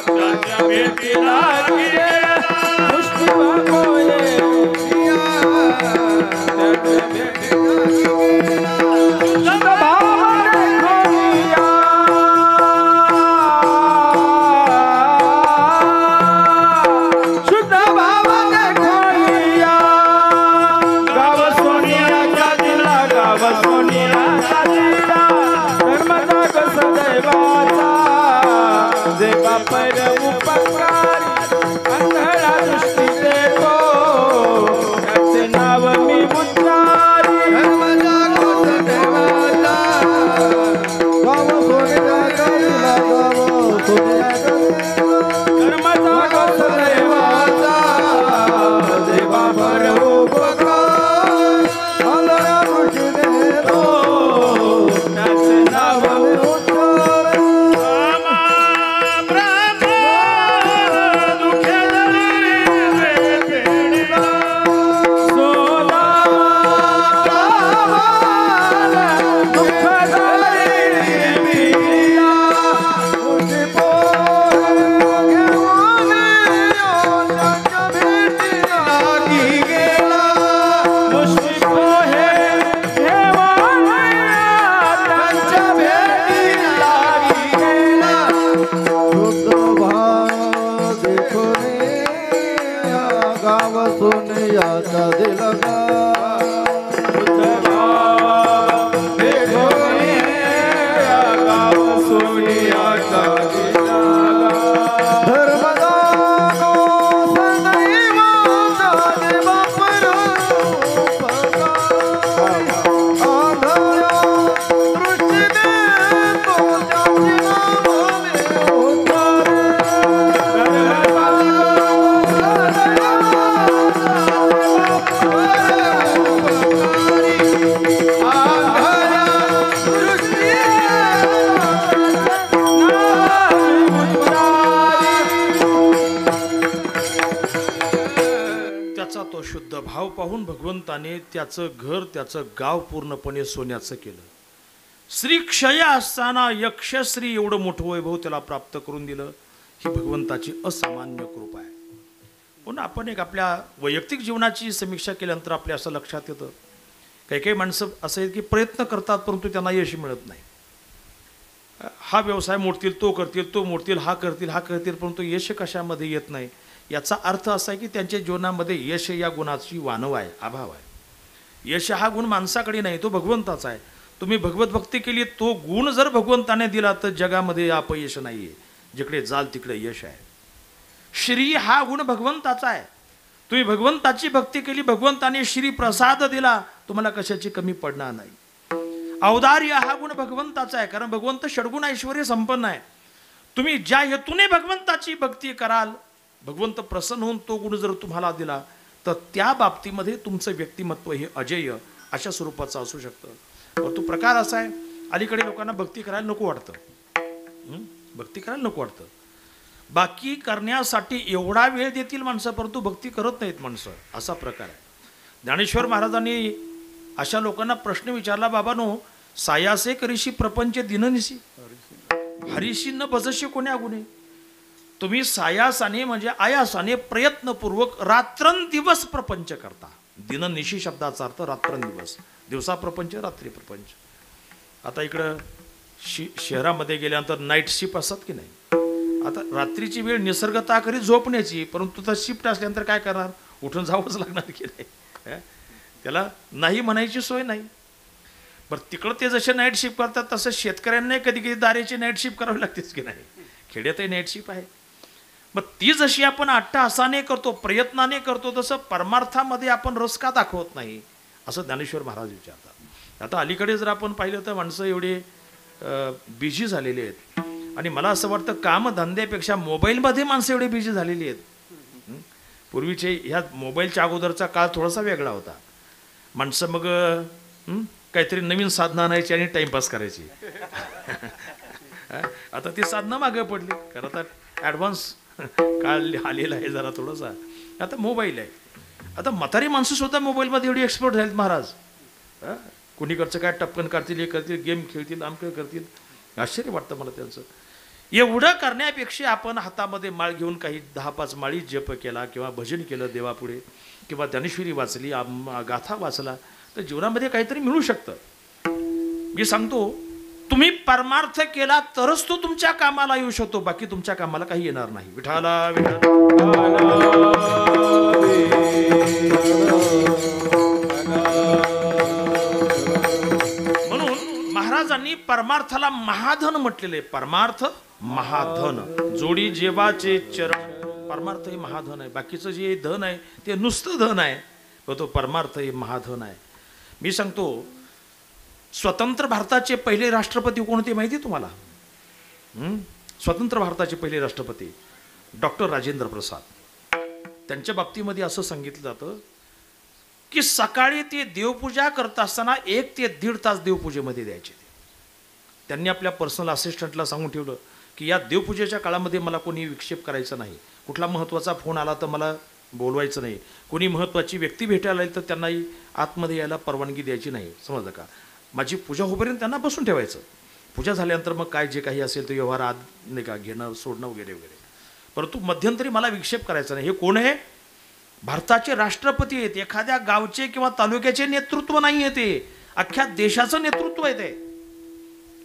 त्याच्या भेटीला गेला. पुष्टी वाकोये त्याच्या भेटीला गेला. सद्भावने खोया गाव सोनियाचा दिलगा शुद्ध भाव पाहून भगवंताने त्याचं घर त्याचं गाव पूर्णपणे सोन्याचं केलं. श्री क्षय असताना यक्षश्री एवढं मोठं वैभव त्याला प्राप्त करून दिलं. ही भगवंताची असामान्य कृपा आहे. पुन्हा आपण एक आपल्या वैयक्तिक जीवनाची समीक्षा केल्यानंतर आपल्या असं लक्षात येतं, काही काही माणसं असं आहेत की प्रयत्न करतात परंतु त्यांना यश मिळत नाही. हा व्यवसाय मोडतील, तो करतील, तो मोडतील, हा करतील, परंतु यश कशामध्ये येत नाही. याचा अर्थ असा आहे की त्यांच्या जीवनामध्ये यश या गुणाची वानव आहे, अभाव आहे. यश हा गुण माणसाकडे नाही, तो भगवंताचा आहे. तुम्ही भगवत भक्ती केली, तो गुण जर भगवंताने दिला तर जगामध्ये अपयश नाही आहे. जिकडे जाल तिकडे यश आहे. श्री हा गुण भगवंताचा आहे. तुम्ही भगवंताची भक्ती केली, भगवंताने श्री प्रसाद दिला, तुम्हाला कशाची कमी पडणार नाही. औदार्य हा गुण भगवंताचा आहे, कारण भगवंत षडगुण ऐश्वर्य संपन्न आहे. तुम्ही ज्या हेतूने भगवंताची भक्ती कराल, भगवंत प्रसन्न होऊन तो गुण जर तुम्हाला दिला तर त्या बाबतीमध्ये तुमचं व्यक्तिमत्व हे अजेय अशा स्वरूपाचं असू शकतं. परंतु प्रकार असा आहे, अलीकडे लोकांना भक्ती करायला नको वाटतं. भक्ती करायला नको वाटतं. बाकी करण्यासाठी एवढा वेळ देतील माणसं, परंतु भक्ती करत नाहीत माणसं, असा प्रकार आहे. ज्ञानेश्वर महाराजांनी अशा लोकांना प्रश्न विचारला, बाबानो, सायासे करीशी प्रपंच दिननिशी हरीशी न भजशी कोण्या गुणे. तुम्ही सायासाने म्हणजे आयासाने प्रयत्नपूर्वक रात्रंदिवस प्रपंच करता. दिननिशी शब्दाचा अर्थ रात्रंदिवस, दिवसा प्रपंच, रात्री प्रपंच. आता इकडं शहरामध्ये गेल्यानंतर नाईट शिफ्ट असतात की नाही. आता रात्रीची वेळ निसर्गता करी झोपण्याची, परंतु तर शिफ्ट असल्यानंतर काय करणार, उठून जावंच लागणार की नाही. त्याला नाही म्हणायची सोय नाही. बरं, तिकडं ते जसे नाईट शिफ्ट करतात तसं शेतकऱ्यांना कधी कधी दारेची नाईट शिफ्ट करावी लागतेच की नाही. खेड्यातही नाईट शिफ्ट आहे. मग ती जशी आपण अट्टहासाने करतो, प्रयत्नाने करतो, तसं परमार्थामध्ये आपण रस का दाखवत नाही, असं ज्ञानेश्वर महाराज विचारतात. आता अलीकडे जर आपण पाहिलं तर माणसं एवढे बिझी झालेली आहेत. आणि मला असं वाटतं कामधंद्यापेक्षा मोबाईलमध्ये माणसं एवढे बिझी झालेली आहेत. पूर्वीचे ह्या मोबाईलच्या अगोदरचा काळ थोडासा वेगळा होता. माणसं मग काहीतरी नवीन साधनं आणायची आणि टाइमपास करायची. आता ती साधनं मागे पडली, कारण आता ॲडव्हान्स काळ आलेला आहे जरा थोडासा. आता मोबाईल आहे. आता म्हातारी माणसं सुद्धा मोबाईलमध्ये एवढी एक्सपर्ट झालीत महाराज. कुणीकडचं काय टपकन करतील, हे करतील, गेम खेळतील, आमकं करतील. आश्चर्य वाटतं मला त्यांचं. एवढं करण्यापेक्षा आपण हातामध्ये माळ घेऊन काही 10-5 माळी जप केला किंवा भजन केलं देवापुढे किंवा ज्ञानेश्वरी वाचली, गाथा वाचला, तर जीवनामध्ये काहीतरी मिळू शकतं. मी सांगतो, तुम्ही परमार्थ केला तरच तो तुमच्या कामाला येऊ शकतो, बाकी तुमच्या कामाला काही येणार नाही. विठाला म्हणून महाराजांनी परमार्थाला महाधन म्हटलेले. परमार्थ महाधन, जोडी जेवाचे चरण. परमार्थ हे महाधन आहे. बाकीचं जे धन आहे ते नुसतं धन आहे, पण तो परमार्थ हे महाधन आहे. मी सांगतो, स्वतंत्र भारताचे पहिले राष्ट्रपती कोणते माहिती तुम्हाला? स्वतंत्र भारताचे पहिले राष्ट्रपती डॉक्टर राजेंद्र प्रसाद. त्यांच्या बाबतीमध्ये असं सांगितलं जातं की सकाळी ते देवपूजा करत असताना 1 ते 1.5 तास देवपूजेमध्ये द्यायचे. त्यांनी आपल्या पर्सनल असिस्टंटला सांगून ठेवलं की या देवपूजेच्या काळामध्ये मला कोणी विक्षेप करायचा नाही. कुठला महत्त्वाचा फोन आला तर मला बोलवायचं नाही. कोणी महत्त्वाची व्यक्ती भेटायला आली तर त्यांनाही आतमध्ये यायला परवानगी द्यायची नाही. समजलं का? माझी पूजा होईपर्यंत त्यांना बसून ठेवायचं. पूजा झाल्यानंतर मग काय जे काही असेल ते व्यवहार आत नाही का घेणं सोडणं वगैरे वगैरे, परंतु मध्यंतरी मला विक्षेप करायचा नाही. हे कोण आहे? भारताचे राष्ट्रपती आहेत. एखाद्या गावचे किंवा तालुक्याचे नेतृत्व नाही आहे, ते अख्ख्या देशाचं नेतृत्व आहे. ते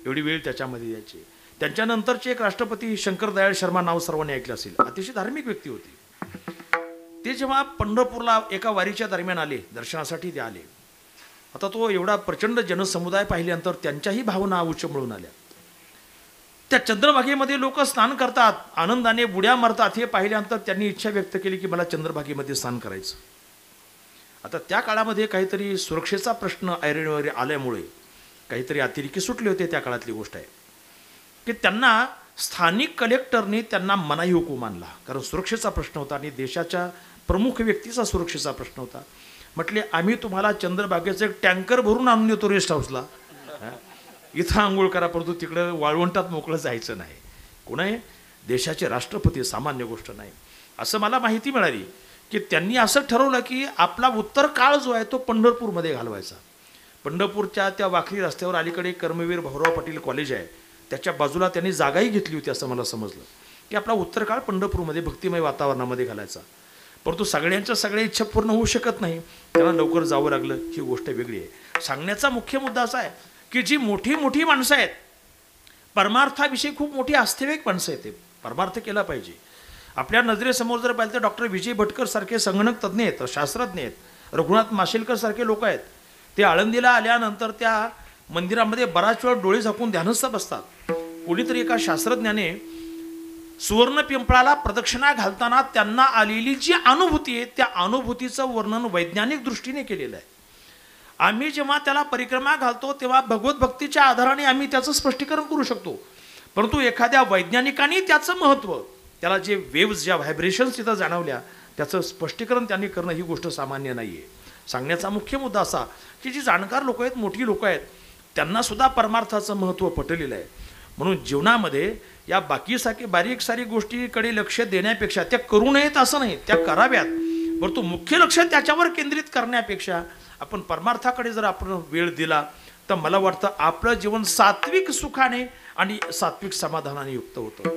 एवढी वेळ त्याच्यामध्ये द्यायची. त्यांच्यानंतरचे एक राष्ट्रपती शंकर दयाळ शर्मा, नाव सर्वांनी ऐकलं असेल, अतिशय धार्मिक व्यक्ती होती. ते जेव्हा पंढरपूरला एका वारीच्या दरम्यान आले, दर्शनासाठी ते आले. आता तो एवढा प्रचंड जनसमुदाय पाहिल्यानंतर त्यांच्याही भावना उचंबळून आल्या. त्या चंद्रभागेमध्ये लोक स्नान करतात, आनंदाने बुड्या मारतात, हे पाहिल्यानंतर त्यांनी इच्छा व्यक्त केली की मला चंद्रभागेमध्ये स्नान करायचं. आता त्या काळामध्ये काहीतरी सुरक्षेचा प्रश्न ऐरणीवर आल्यामुळे काहीतरी अतिरेकी सुटले होते. त्या काळातली गोष्ट आहे की त्यांना स्थानिक कलेक्टरने त्यांना मनाई हुकूम आणला, कारण सुरक्षेचा प्रश्न होता आणि देशाच्या प्रमुख व्यक्तीचा सुरक्षेचा प्रश्न होता. म्हटले आम्ही तुम्हाला चंद्रभागेचं एक टँकर भरून आणून येतो रेस्ट हाऊसला, इथं आंघोळ करा, परंतु तिकडं वाळवंटात मोकळं जायचं नाही. कोण आहे? देशाचे राष्ट्रपती, सामान्य गोष्ट नाही. असं मला माहिती मिळाली की त्यांनी असं ठरवलं की आपला उत्तर काळ जो आहे तो पंढरपूरमध्ये घालवायचा. पंढरपूरच्या त्या वाखरी रस्त्यावर अलीकडे कर्मवीर भाऊराव पाटील कॉलेज आहे, त्याच्या बाजूला त्यांनी जागाही घेतली होती. असं मला समजलं की आपला उत्तर काळ पंढरपूरमध्ये भक्तिमय वातावरणामध्ये घालायचा. परंतु सगळ्या इच्छा पूर्ण होऊ शकत नाही, त्यांना लवकर जावं लागलं, ही गोष्ट वेगळी आहे. सांगण्याचा मुख्य मुद्दा असा आहे की जी मोठी मोठी माणसं आहेत, परमार्थाविषयी खूप मोठी आस्थेवाईक माणसं आहेत, ते परमार्थ केला पाहिजे. आपल्या नजरेसमोर जर पाहिलं तर डॉक्टर विजय भटकर सारखे संगणक तज्ज्ञ आहेत, शास्त्रज्ञ आहेत, रघुनाथ माशेलकर सारखे लोक आहेत. ते आळंदीला आल्यानंतर त्या मंदिरामध्ये बराच वेळ डोळे झाकून ध्यानस्थ बसतात. कोणीतरी एका शास्त्रज्ञाने सुवर्ण पिंपळाला प्रदक्षिणा घालताना त्यांना आलेली जी अनुभूती आहे त्या अनुभूतीचं वर्णन वैज्ञानिक दृष्टीने केलेलं आहे. आम्ही जेव्हा त्याला परिक्रमा घालतो तेव्हा भगवत भक्तीच्या आधाराने आम्ही त्याचं स्पष्टीकरण करू शकतो, परंतु एखाद्या वैज्ञानिकाने त्याचं महत्त्व, त्याला जे वेव्ज, ज्या व्हायब्रेशन्स तिथं जाणवल्या, त्याचं स्पष्टीकरण त्यांनी करणं ही गोष्ट सामान्य नाही आहे. सांगण्याचा मुख्य मुद्दा असा की जी जाणकार लोक आहेत, मोठी लोक आहेत, त्यांनासुद्धा परमार्थाचं महत्त्व पटलेलं आहे. म्हणून जीवनामध्ये या बाकीसारखी बारीक सारीक गोष्टीकडे लक्ष देण्यापेक्षा, त्या करू नयेत असं नाही, त्या कराव्यात, परंतु मुख्य लक्ष त्याच्यावर केंद्रित करण्यापेक्षा आपण परमार्थाकडे जर आपण वेळ दिला तर मला वाटतं आपलं जीवन सात्विक सुखाने आणि सात्विक समाधानाने युक्त होतं.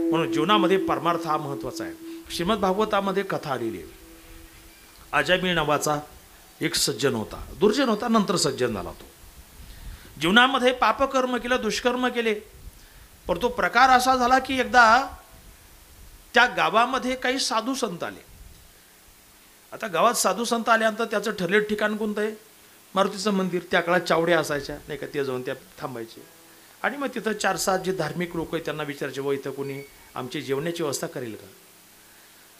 म्हणून जीवनामध्ये परमार्थ हा महत्त्वाचा आहे. श्रीमद भागवतामध्ये कथा आलेली आहे. अजामिळ नावाचा एक सज्जन होता, दुर्जन होता, नंतर सज्जन झाला. तो जीवनामध्ये पापकर्म केलं, दुष्कर्म केले, पण तो प्रकार असा झाला की एकदा त्या गावामध्ये काही साधू संत आले. आता गावात साधू संत आल्यानंतर त्याचं ठरलेलं ठिकाण कोणतं आहे? मारुतीचं मंदिर. त्या काळात चावड्या असायच्या नाही का, ते जाऊन त्या थांबायचे आणि मग तिथं 4-7 जे धार्मिक लोक आहेत त्यांना विचारायचे, व इथं कोणी आमची जेवणाची व्यवस्था करेल का?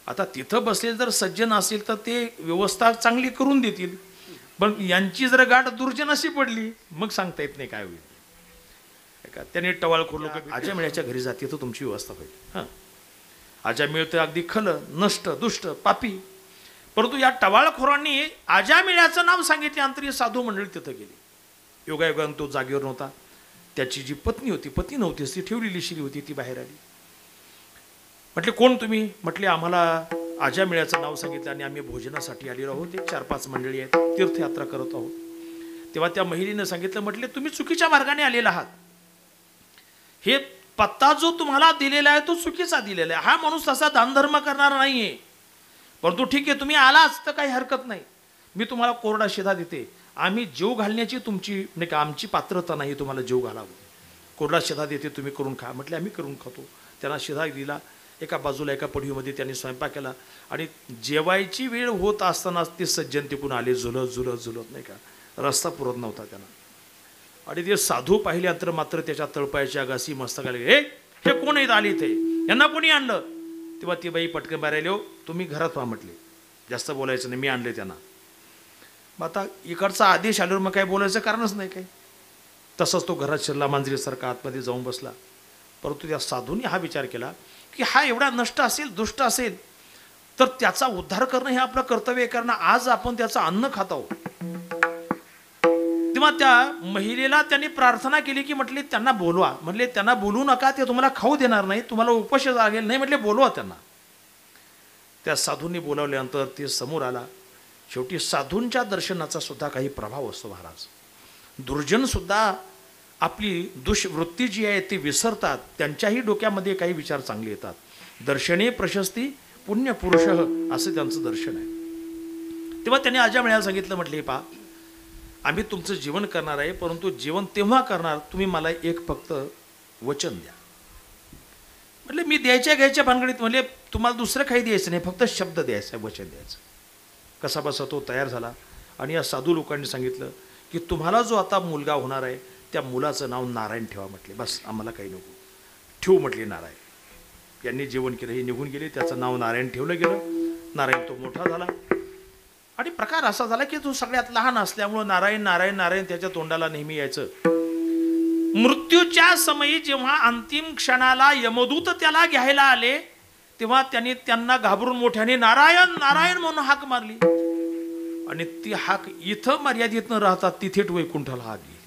आता तिथं बसलेले जर सज्जन असेल तर ते व्यवस्था चांगली करून देतील, पण यांची जर गाठ दुर्जनाशी पडली मग सांगता येत नाही काय होईल. का त्याने टवाळखोर लोक अजामिळाच्या घरी जाते तर तुमची व्यवस्था होईल. हां, अजामिळ तर अगदी खलं, नष्ट, दुष्ट, पापी, परंतु या टवाळखोरांनी अजामिळाचं नाव सांगितल्यानंतर साधू मंडळी तिथं गेली. योगायोगाने तो जागेवर नव्हता. त्याची जी पत्नी होती, पत्नी नव्हती, ती ठेवलेली शिरी होती, ती बाहेर आली. म्हटले कोण तुम्ही? म्हटले आम्हाला अजामिळाचं नाव सांगितलं आणि आम्ही भोजनासाठी आलेलो आहोत, 4-5 मंडळी आहेत, तीर्थयात्रा करत आहोत. तेव्हा त्या महिलेनं सांगितलं, म्हटले तुम्ही चुकीच्या मार्गाने आलेला आहात, हे पत्ता जो तुम्हाला दिलेला आहे तो चुकीचा दिलेला आहे, हा माणूस तसा दानधर्म करणार नाहीये, परंतु ठीक आहे तुम्ही आलाच तर काही हरकत नाही, मी तुम्हाला कोरडा शिधा देते, आम्ही जीव घालण्याची तुमची म्हणजे का आमची पात्रता नाही तुम्हाला जीव घालावं, कोरडा शिधा देते तुम्ही करून खा. म्हटले आम्ही करून खातो. त्यांना शिधा दिला. एका बाजूला एका पडवीमध्ये त्यांनी स्वयंपाक केला आणि जेवायची वेळ होत असतानाच ते सज्जन तिकून आले, झुलत नाही का, रस्ता पुरत नव्हता त्यांना. आणि ते साधू पाहिल्यानंतर मात्र त्याच्या तळपायाच्या घासी मस्तकाला, हे कोण आहेत आले इथे, यांना कोणी आणलं? तेव्हा ती बाई पटकन बाहेर आली, तुम्ही घरात व्हा म्हटले, जास्त बोलायचं नाही, मी आणले त्यांना. मग आता इकडचा आदेश आल्यावर मग काय बोलायचं कारणच नाही काय. तसंच तो घरात शिरला, मांजरीसारखा आतमध्ये जाऊन बसला. परंतु त्या साधूंनी हा विचार केला की हा एवढा नष्ट असेल, दुष्ट असेल, तर त्याचा उद्धार करणं हे आपलं कर्तव्य आहे, कारण आज आपण त्याचं अन्न खात आहोत. तेव्हा त्या महिलेला त्यांनी प्रार्थना केली की म्हटले त्यांना बोलवा. म्हटले त्यांना बोलू नका, ते तुम्हाला खाऊ देणार नाही, तुम्हाला उपाशी लागेल नाही, म्हटले बोलवा त्यांना. त्या साधूंनी बोलावल्यानंतर ते समोर आला. शेवटी साधूंच्या दर्शनाचा सुद्धा काही प्रभाव असतो महाराज. दुर्जन सुद्धा आपली दुष्वृत्ती जी आहे ती विसरतात, त्यांच्याही डोक्यामध्ये काही विचार चांगले येतात. दर्शने प्रशस्ती पुण्य पुरुष असं त्यांचं दर्शन आहे. तेव्हा त्यांनी अजामिळाला सांगितलं, म्हटले पा आम्ही तुमचं जीवन करणार आहे, परंतु जीवन तेव्हा करणार तुम्ही मला एक फक्त वचन द्या म्हटले मी द्यायच्या घ्यायच्या भानगडीत म्हणले तुम्हाला दुसरं काही द्यायचं नाही, फक्त शब्द द्यायचा आहे, वचन द्यायचं. कसा बसा तो तयार झाला आणि या साधू लोकांनी सांगितलं की तुम्हाला जो आता मुलगा होणार आहे त्या मुलाचं नाव नारायण ठेवा. म्हटले बस आम्हाला काही नको, ठेवू म्हटले नारायण. यांनी जेवण केलं, हे निघून गेले, त्याचं नाव नारायण ठेवलं गेलं. नारायण तो मोठा झाला आणि प्रकार असा झाला की तो सगळ्यात लहान असल्यामुळं नारायण नारायण नारायण त्याच्या तोंडाला नेहमी यायचं. मृत्यूच्या समयी जेव्हा अंतिम क्षणाला यमदूत त्याला घ्यायला आले तेव्हा त्यांनी त्यांना घाबरून मोठ्याने नारायण नारायण म्हणून हाक मारली आणि ती हाक इथं मर्यादित न राहता तिथे वैकुंठाला हाक गेली.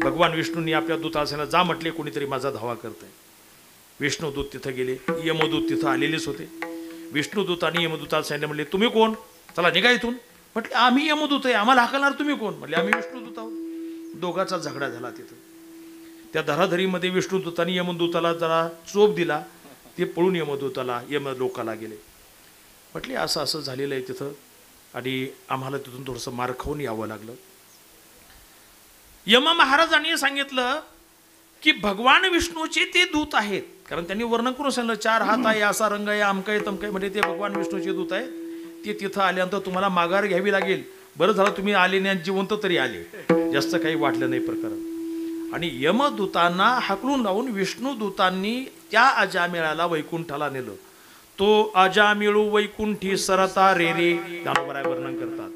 भगवान विष्णूंनी आपल्या दूताला जा म्हटले, कोणीतरी माझा धावा करतंय. विष्णुदूत तिथं गेले, यमदूत तिथं आलेलेच होते. विष्णुदूत आणि यमदूताला सांगितले, म्हणले तुम्ही कोण, चला निघा इथून. म्हटले आम्ही यमदूत आहे, आम्हाला हाकलणार तुम्ही कोण. म्हटले आम्ही विष्णुदूत आहोत. दोघाचा झगडा झाला तिथं. त्या धराधरीमध्ये विष्णुदूताने यमदूताला जरा चोप दिला, ते पळून यमदूताला यमलोकाला गेले. म्हटले असं असं झालेलं आहे तिथं आणि आम्हाला तिथून थोडंसं मार खाऊन यावं लागलं. यम महाराजांनी सांगितलं की भगवान विष्णूचे ते दूत आहेत, कारण त्यांनी वर्णन करून सांगितलं 4 हात आहे, असा रंग आहे, अमका आहे, तमका आहे, म्हणजे ते भगवान विष्णूचे दूत आहेत. ते तिथं आल्यानंतर तुम्हाला माघार घ्यावी लागेल. बरं झालं तुम्ही आले नाही, जिवंत तरी आले, जास्त काही वाटलं नाही प्रकरण. आणि यमदूतांना हाकलून लावून विष्णुदूतांनी त्या अजामिळाला वैकुंठाला नेलं. तो अजामिळू वैकुंठी सरता रे रे दानोबराय वर्णन करतात.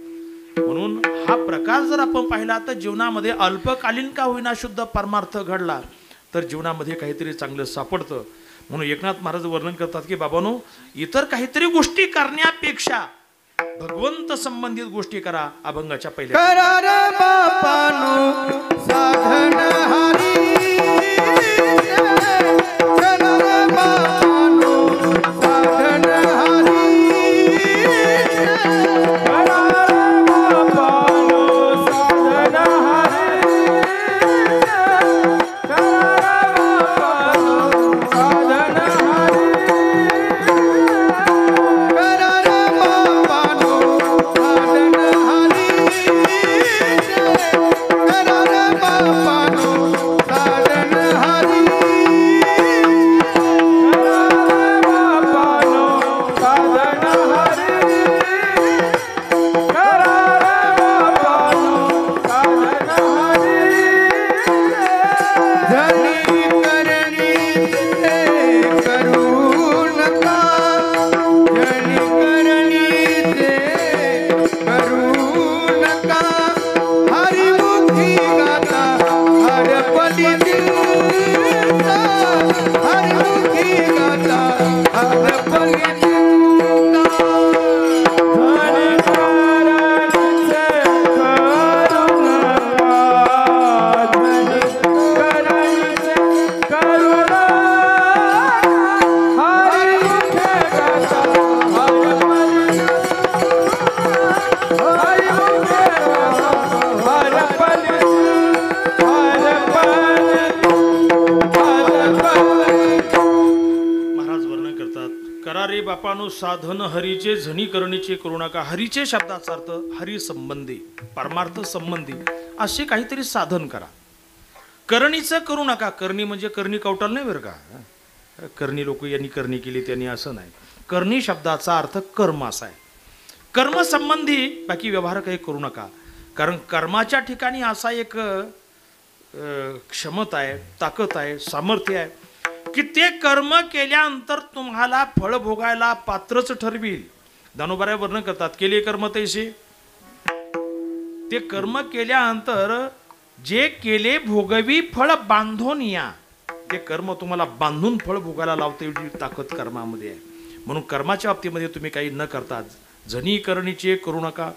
म्हणून हा प्रकार जर आपण पाहिला तर जीवनामध्ये अल्पकालीन का होईना शुद्ध परमार्थ घडला तर जीवनामध्ये काहीतरी चांगलं सापडतं. म्हणून एकनाथ महाराज वर्णन करतात की बाबांनो, इतर काहीतरी गोष्टी करण्यापेक्षा भगवंत संबंधित गोष्टी करा. अभंगाच्या पहिल्या करा रे बापानो साधन हरी, करा रे बापानो साधन हरी, करा रे बापानो साधन हरी, करा रे बापानो साधन बापानो साधन हरीचे झणी करणीचे करू नका. हरीचे शब्दाचा अर्थ हरी संबंधी, परमार्थ संबंधी असे काहीतरी साधन करा. करणीचं करू नका. करणी म्हणजे करणी कवटाल नाही बरं का, करणी लोक यांनी करणी केली त्यांनी असं नाही. करणी शब्दाचा अर्थ कर्म असा आहे. कर्म संबंधी बाकी व्यवहार काही करू नका. कारण कर्माच्या ठिकाणी असा एक क्षमता आहे, ताकद आहे, सामर्थ्य आहे की ते कर्म केल्यानंतर तुम्हाला फळ भोगायला पात्रच ठरविल. दानोबराय वर्णन करतात केले कर्म तैसे. ते कर्म केल्यानंतर जे केले भोगवी फळ बांधून या, ते कर्म तुम्हाला बांधून फळ भोगायला लावते एवढी ताकद कर्मामध्ये आहे. म्हणून कर्माच्या बाबतीमध्ये तुम्ही काही न करता झणी करणीचे करू नका.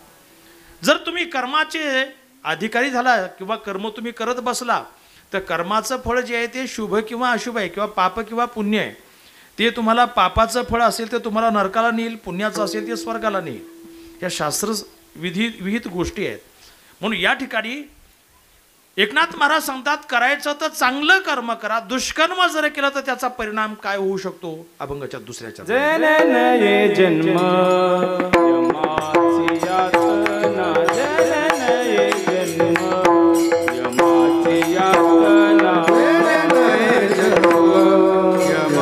जर तुम्ही कर्माचे अधिकारी झाला किंवा कर्म तुम्ही करत बसला तर कर्माचं फळ जे आहे ते शुभ किंवा अशुभ आहे किंवा पाप किंवा पुण्य आहे. ते तुम्हाला पापाचं फळ असेल तर तुम्हाला नरकाला नेईल, पुण्याचं असेल ते स्वर्गाला नेईल. या शास्त्र विहित गोष्टी आहेत. म्हणून या ठिकाणी एकनाथ महाराज सांगतात करायचं तर चांगलं कर्म करा. दुष्कर्म जर केलं तर त्याचा परिणाम काय होऊ शकतो. अभंगाच्या दुसऱ्याच्या जन्म यमाची यातना, जननये जन्म यमाची यातना, जननये जन्म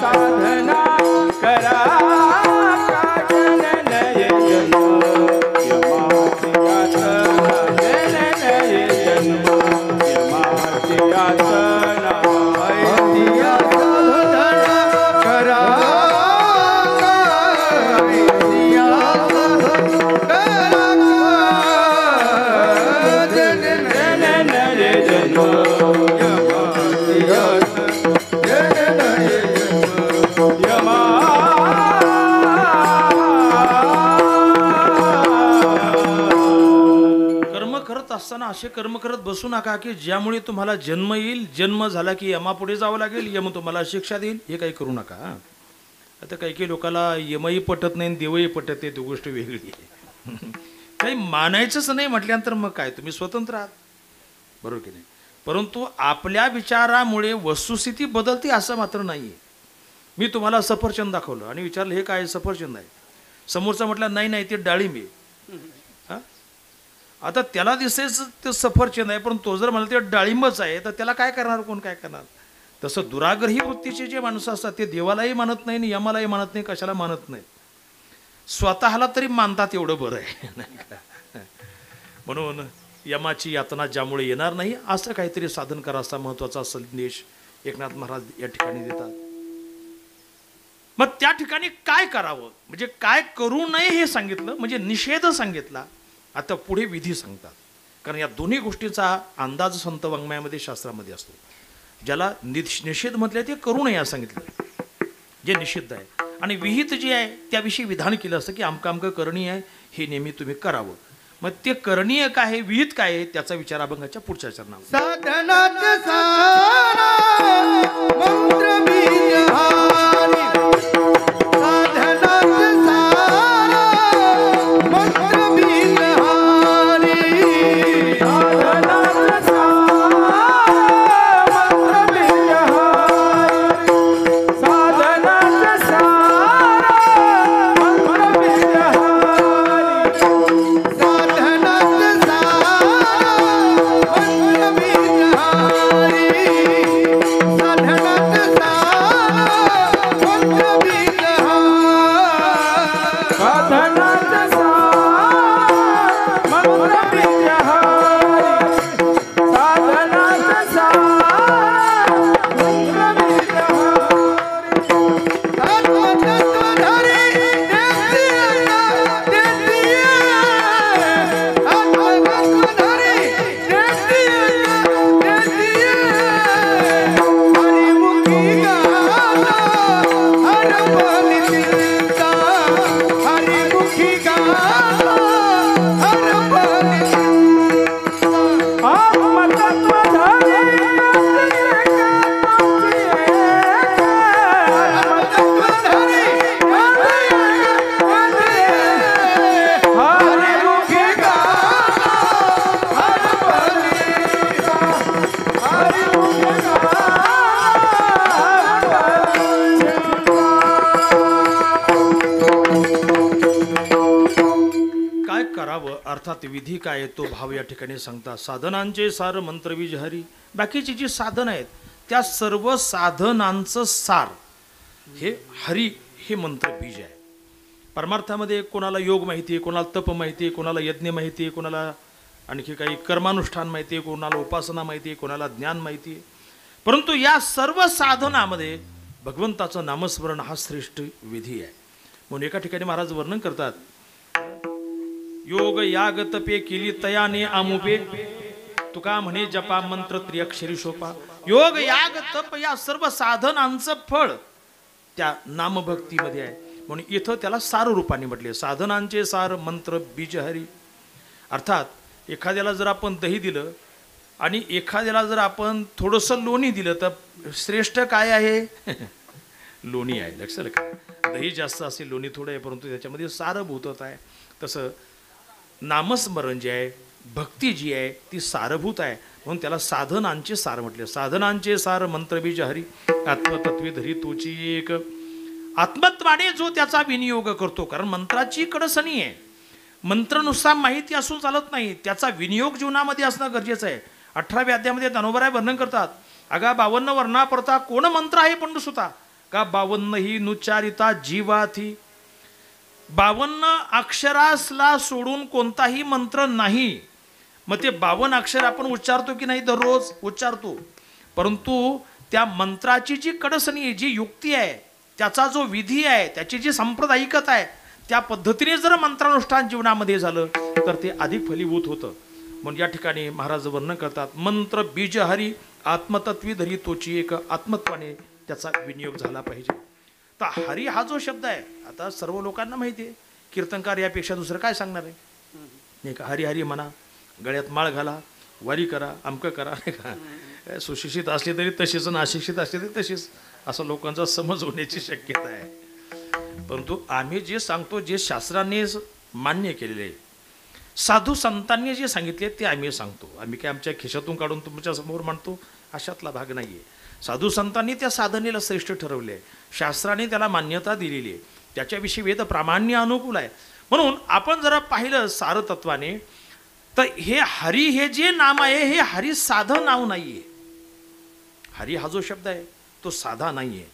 साधना करा काजन नये जन्म यमाची यातना जन नये जन्म यमाची यातना भक्तिया साधना करा भक्तिया जन नये जन्म यमा कर्म करत असताना असे कर्म करत बसू नका की ज्यामुळे तुम्हाला जन्म येईल, जन्म झाला की यमापुढे जावं लागेल, यम तुम्हाला शिक्षा देईल. हे काही करू नका. आता काही काही लोकांना यमही पटत नाही आणि देवही पटत नाही, ती गोष्ट वेगळी आहे. काही मानायचंच नाही म्हटल्यानंतर मग काय, तुम्ही स्वतंत्र आहात, बरोबर की नाही. परंतु आपल्या विचारामुळे वस्तुस्थिती बदलते असं मात्र नाही आहे. मी तुम्हाला सफरचंद दाखवलं आणि विचारलं हे काय सफरचंद आहे, समोरचा म्हटलं नाही नाही ते डाळिंब आहे. हा? आता त्याला दिसेच ते सफरचंद आहे, पण तो जर म्हणला ते डाळिंबच आहे तर त्याला काय करणार, कोण काय करणार. तसं दुराग्रही वृत्तीचे जे माणसं असतात ते देवालाही मानत नाही आणि यमालाही मानत नाही, कशाला मानत नाही, स्वतःला तरी मानतात, एवढं बरं आहे नाही का. म्हणून यमाची यातना ज्यामुळे येणार नाही असं काहीतरी साधन करा, असा महत्वाचा संदेश एकनाथ महाराज या ठिकाणी देतात. मग त्या ठिकाणी काय करावं, म्हणजे काय करू नये हे सांगितलं, म्हणजे निषेध सांगितला. आता पुढे विधी सांगतात, कारण या दोन्ही गोष्टीचा अंदाज संत वाङ्मयामध्ये शास्त्रामध्ये असतो. ज्याला निषेध म्हटलं ते करू नये असं सांगितलं, जे निषिद्ध आहे, आणि विहित जे आहे त्याविषयी विधान केलं असतं की आमकं आमकं करणीय आहे, हे नेहमी तुम्ही करावं. मग ते करणीय काय आहे, विहित काय आहे, त्याचा विचार अभंगाच्या पुढच्या चरणावर. साधनात सारा मंत्र बीज हारी साधनात सारा मंत्र बीज हारी साधनात सारा मंत्र बीज हारी साधनात सारा मंत्र बीज हारी साधनात सारा मंत्र बीज हारी साधनात सारा मंत्र बीज हारी साधनात सारा मंत्र बीज हारी साधनात सारा मंत्र बीज हारी काय करावं, अर्थात विधी काय आहे तो भाव या ठिकाणी सांगतात. साधनांचे सार मंत्रबीज हरी. बाकीची जी साधन आहेत त्या सर्व साधनांचं सार हे हरी हे मंत्रबीज आहे. परमार्थामध्ये कोणाला योग माहिती आहे, कोणाला तप माहिती आहे, कोणाला यज्ञ माहिती आहे, कोणाला आणखी काही कर्मानुष्ठान माहिती आहे, कोणाला उपासना माहिती आहे, कोणाला ज्ञान माहिती आहे. परंतु या सर्व साधनामध्ये भगवंताचं नामस्मरण हा श्रेष्ठ विधी आहे. म्हणून एका ठिकाणी महाराज वर्णन करतात, योग याग तपे केली तयाने आमुपे, तुका म्हणे जपा मंत्र त्रिअक्षरी सोपा. योग याग तप या सर्व साधनांचं फळ त्या नामभक्तीमध्ये आहे. म्हणून इथं त्याला सार रूपाने म्हटले, साधनांचे सार मंत्र बीज हरी. अर्थात एखाद्याला जर आपण दही दिलं आणि एखाद्याला जर आपण थोडंसं लोणी दिलं तर श्रेष्ठ काय आहे लोणी आहे. लक्षात का, दही जास्त असेल लोणी थोडं आहे, परंतु त्याच्यामध्ये सारभूतच आहे. तसं नामस्मरण जे आहे, भक्ती जी आहे ती सारभूत आहे. म्हणून त्याला साधनांचे सार म्हटले. साधनांचे सार मंत्रबीज हरी, आत्मतत्वे धरी तोची एक. आत्मत्वाने जो त्याचा विनियोग करतो, कारण मंत्राची कडसणी आहे, मंत्र नुसता माहिती असून चालत नाही, त्याचा विनियोग जीवनामध्ये असणं गरजेचं आहे. 18व्या अध्यायामध्ये ज्ञानोबराय वर्णन करतात, अगा 52 वर्णा परता कोण मंत्र आहे पंडुसुता, का 52 ही नुच्चारिता जीवाथी. 52 अक्षरासला सोडून कोणताही मंत्र नाही. मग ते 52 अक्षर आपण उच्चारतो की नाही? दररोज उच्चारतो. परंतु त्या मंत्राची जी कडसणी, जी युक्ती आहे, त्याचा जो विधी आहे, त्याची जी सांप्रदायिकता आहे, त्या पद्धतीने जर मंत्रानुष्ठान जीवनामध्ये झालं तर ते अधिक फलीभूत होतं. म्हणून या ठिकाणी महाराज वर्णन करतात, मंत्र बीज हरी आत्मतत्वी धरी तोची एक आत्मत्वाने त्याचा विनियोग झाला पाहिजे. तर हरी हा जो शब्द आहे, आता सर्व लोकांना माहिती आहे, कीर्तनकार यापेक्षा दुसरं काय सांगणार आहे? नाही का, हरी हरी म्हणा, गळ्यात माळ घाला, वारी करा, अमकं करा, नाही का. सुशिक्षित असले तरी तशीच, अशिक्षित असले तरी तशीच, असं लोकांचा समज होण्याची शक्यता आहे. परंतु आम्ही जे सांगतो, जे शास्त्राने मान्य केलेले आहे, साधू संतांनी जे सांगितले ते आम्ही सांगतो. आम्ही काय आमच्या खिशातून काढून तुमच्या समोर मांडतो अशातला भाग नाही आहे. साधू संतांनी त्या साधनेला श्रेष्ठ ठरवले आहे, शास्त्राने त्याला मान्यता दिलेली आहे, त्याच्याविषयी वेद प्रामाण्य अनुकूल आहे. म्हणून आपण जरा पाहिलं सारतत्वाने तर हे हरी हे जे नाम आहे, हे हरी साधं नाव नाही आहे. हरी हा जो शब्द आहे तो साधा नाही आहे.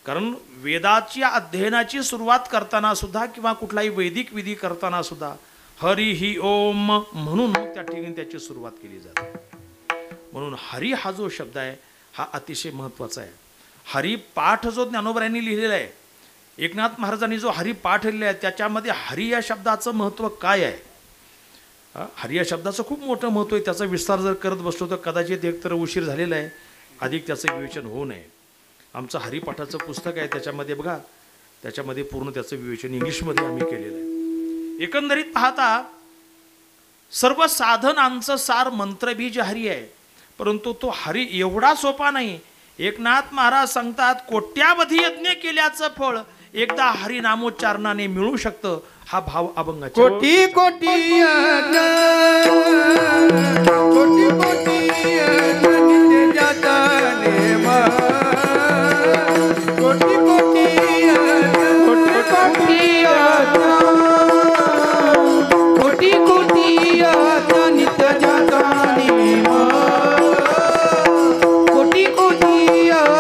कारण वेदाच्या अध्ययनाची सुरुवात करताना सुद्धा किंवा कुठलाही वैदिक विधी करताना सुद्धा हरी ही ओम म्हणून त्या ठिकाणी त्याची सुरुवात केली जाते. म्हणून हरी हा जो शब्द आहे हा अतिशय महत्त्वाचा आहे. हरिपाठ जो ज्ञानोबरायांनी लिहिलेला आहे, एकनाथ महाराजांनी जो हरिपाठ लिहिलेला आहे, त्याच्यामध्ये हरी या शब्दाचं महत्त्व काय आहे? हरी या शब्दाचं खूप मोठं महत्त्व आहे. त्याचा विस्तार जर करत बसलो तर कदाचित एकतर उशीर झालेला आहे, अधिक त्याचं विवेचन होऊ नये. आमचं हरिपाठाचं पुस्तक आहे, त्याच्यामध्ये बघा, त्याच्यामध्ये पूर्ण त्याचं विवेचन इंग्लिशमध्ये आम्ही केलेलं आहे. एकंदरीत पाहता सर्व साधनांचं सार मंत्रबीज हरी आहे. परंतु तो हरी एवढा सोपा नाही. एकनाथ महाराज सांगतात, कोट्यावधी यज्ञ केल्याचं फळ एकदा हरिनामोच्चारणाने मिळू शकतं. हा भाव अभंगाचा. कोटी कोटी कोटी कोटी नित्य जाता नेम कोटी कोटी कोटी कोटी कोटी नित्य जाता नेम कोटी कोटी कोटी कोटी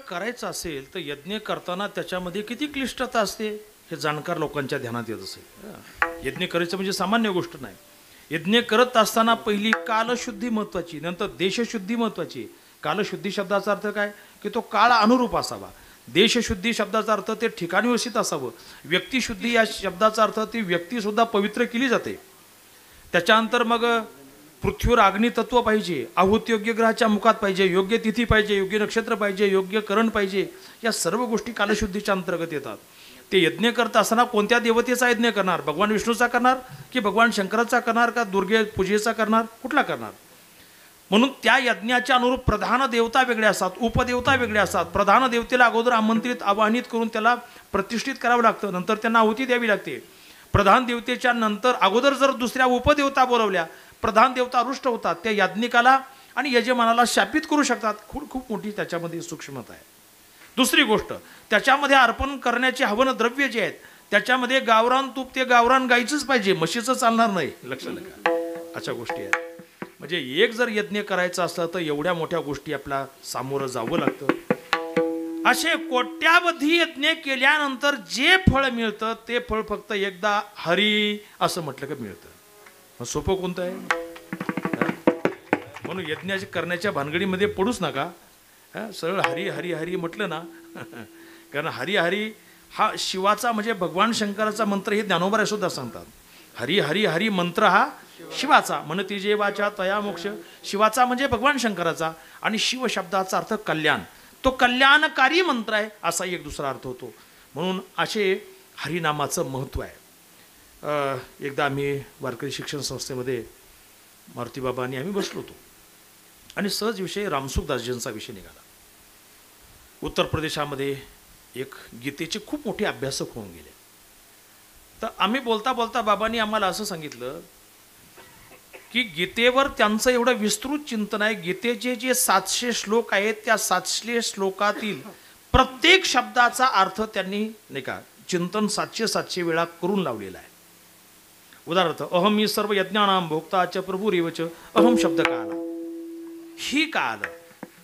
करायचं असेल तर यज्ञ करताना त्याच्यामध्ये किती क्लिष्टता असते हे जाणकार लोकांच्या ध्यानात येत असेल. यज्ञ करायचं म्हणजे सामान्य गोष्ट नाही. यज्ञ करत असताना पहिली कालशुद्धी महत्वाची, नंतर देशशुद्धी महत्वाची. कालशुद्धी शब्दाचा अर्थ काय की तो काळ अनुरूप असावा. देशशुद्धी शब्दाचा अर्थ ते ठिकाणी व्यवस्थित असावं. व्यक्तिशुद्धी या शब्दाचा अर्थ ती व्यक्तीसुद्धा पवित्र केली जाते. त्याच्यानंतर मग पृथ्वीवर अग्नितत्व पाहिजे, आहुती योग्य ग्रहाच्या मुखात पाहिजे, योग्य तिथी पाहिजे, योग्य नक्षत्र पाहिजे, योग्य करण पाहिजे. या सर्व गोष्टी कालशुद्धीच्या अंतर्गत येतात. ते यज्ञ करत असताना कोणत्या देवतेचा यज्ञ करणार? भगवान विष्णूचा करणार की भगवान शंकराचा करणार का दुर्गे पूजेचा करणार? कुठला करणार? म्हणून त्या यज्ञाच्या अनुरूप प्रधान देवता वेगळ्या असतात, उपदेवता वेगळ्या असतात. प्रधान देवतेला अगोदर आमंत्रित आवाहनित करून त्याला प्रतिष्ठित करावं लागतं, नंतर त्यांना आहुती द्यावी लागते. प्रधान देवतेच्या नंतर अगोदर जर दुसऱ्या उपदेवता बोलवल्या, प्रधान देवता रुष्ट होतात, त्या याज्ञिकाला आणि यजमानाला शापित करू शकतात. खूप मोठी त्याच्यामध्ये सूक्ष्मता आहे. दुसरी गोष्ट, त्याच्यामध्ये अर्पण करण्याचे हवन द्रव्य जे आहेत त्याच्यामध्ये गावरान तूप ते गावरान गायचंच पाहिजे, म्हशीचं चालणार नाही. लक्षात नका, अशा गोष्टी आहेत. म्हणजे एक जर यज्ञ करायचा असला तर एवढ्या मोठ्या गोष्टी आपल्या सामोरं जावं लागतं. असे कोट्यावधी यज्ञ केल्यानंतर जे फळ मिळतं ते फळ फक्त एकदा हरी असं म्हटलं की मिळतं. मग सोपं कोणतं आहे? म्हणून यज्ञाच्या करण्याच्या भानगडीमध्ये पडूच नका. सरळ हरी हरी हरी म्हटलं ना कारण हरी हरी हा शिवाचा म्हणजे भगवान शंकराचा मंत्र हे ज्ञानोबा सुद्धा सांगतात. हरी हरी हरी मंत्र हा शिवाचा म्हणती जे वाचा तया मोक्ष. शिवाचा म्हणजे भगवान शंकराचा आणि शिव शब्दाचा अर्थ कल्याण. तो कल्याणकारी मंत्र आहे असा एक दुसरा अर्थ होतो. म्हणून असे हरिनामाचं महत्त्व आहे. एकदा आम्ही वारकरी शिक्षण संस्थेमध्ये मारुतीबाबा आणि आम्ही बसलो होतो आणि सहज विषय रामसुखदासजींचा विषय निघाला. उत्तर प्रदेशामध्ये एक गीतेचे खूप मोठे अभ्यासक होऊन गेले. तर आम्ही बोलता बोलता बाबांनी आम्हाला असं सांगितलं की गीतेवर त्यांचं एवढं विस्तृत चिंतन आहे. गीतेचे जे 700 श्लोक आहेत त्या 700 श्लोकातील प्रत्येक शब्दाचा अर्थ त्यांनी नाही का चिंतन 700 वेळा करून लावलेला आहे. उदाहरणार्थ अहम मी सर्व यज्ञानाम भोक्ताच प्रभुरेवच अहम शब्द का आला, ही का आलं,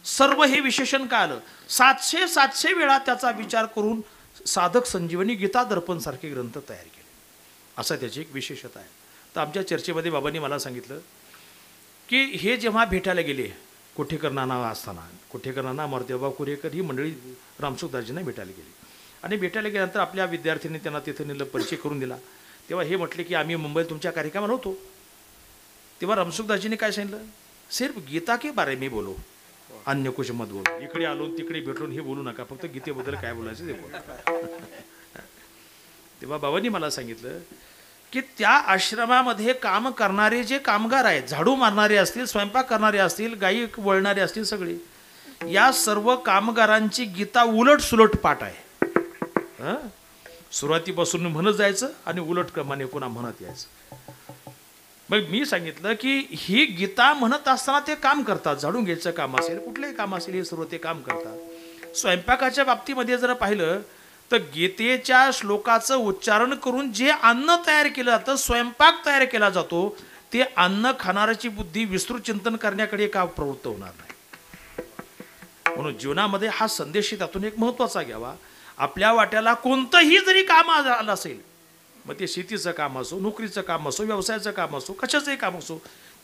सर्व हे विशेषण का आलं, 700 वेळा त्याचा विचार करून साधक संजीवनी गीता दर्पण सारखे ग्रंथ तयार केले. असा त्याची एक विशेषता आहे. तर आमच्या चर्चेमध्ये बाबांनी मला सांगितलं की हे जेव्हा भेटायला गेले कोठेकर नाना असताना, कोठेकर नाना मारुतीबाबा कुरेकर ही मंडळी रामसुखदासजींना भेटायला गेली आणि भेटायला गेल्यानंतर आपल्या विद्यार्थ्यांनी त्यांना तिथे नेलं, परिचय करून दिला. तेव्हा हे म्हटले की आम्ही मुंबईत तुमच्या कार्यक्रमाला होतो. तेव्हा रामसुखदासजींनी काय सांगितलं, सिर्फ गीता के बारे में बोलो, अन्य कुछ मत बोलो. इकडे आलो तिकडे भेटून हे बोलू नका, फक्त गीतेबद्दल काय बोलायचं ते बोला. तेव्हा बाबांनी मला सांगितलं की त्या आश्रमामध्ये काम करणारे जे कामगार आहेत, झाडू मारणारे असतील, स्वयंपाक करणारे असतील, गाई वळणारे असतील, सगळे या सर्व कामगारांची गीता उलट सुलट पाठ आहे. सुरुवातीपासून म्हणत जायचं आणि उलट क्रमाने पुन्हा म्हणत यायचं. मग मी सांगितलं की ही गीता म्हणत असताना ते काम करतात, झाडून घ्यायचं काम असेल, कुठलंही काम असेल, हे सर्व ते काम करतात. स्वयंपाकाच्या बाबतीमध्ये जर पाहिलं तर गीतेच्या श्लोकाचं उच्चारण करून जे अन्न तयार केलं जातं, स्वयंपाक तयार केला जातो, ते अन्न खाणाऱ्याची बुद्धी विस्तृत चिंतन करण्याकडे का प्रवृत्त होणार नाही. म्हणून जीवनामध्ये हा संदेश त्यातून एक महत्त्वाचा घ्यावा. आपल्या वाट्याला कोणतंही जरी काम आलं असेल, मग ते शेतीचं काम असो, नोकरीचं काम असो, व्यवसायाचं काम असो, कशाचंही काम असो,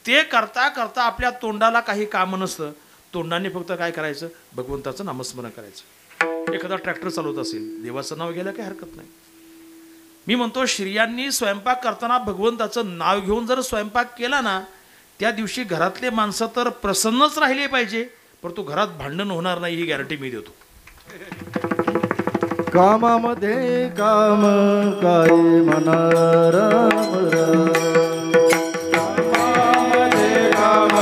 ते करता करता आपल्या तोंडाला काही काम नसतं. तोंडाने फक्त काय करायचं, भगवंताचं नामस्मरण करायचं. एखादा ट्रॅक्टर चालवत असेल, देवाचं नाव घ्यायला काही हरकत नाही. मी म्हणतो स्त्रियांनी स्वयंपाक करताना भगवंताचं नाव घेऊन जर स्वयंपाक केला ना, त्या दिवशी घरातले माणसं तर प्रसन्नच राहिले पाहिजे, परंतु घरात भांडण होणार नाही ही गॅरंटी मी देतो. कामामध्ये काम काय म्हणा राम राम, कामामध्ये काम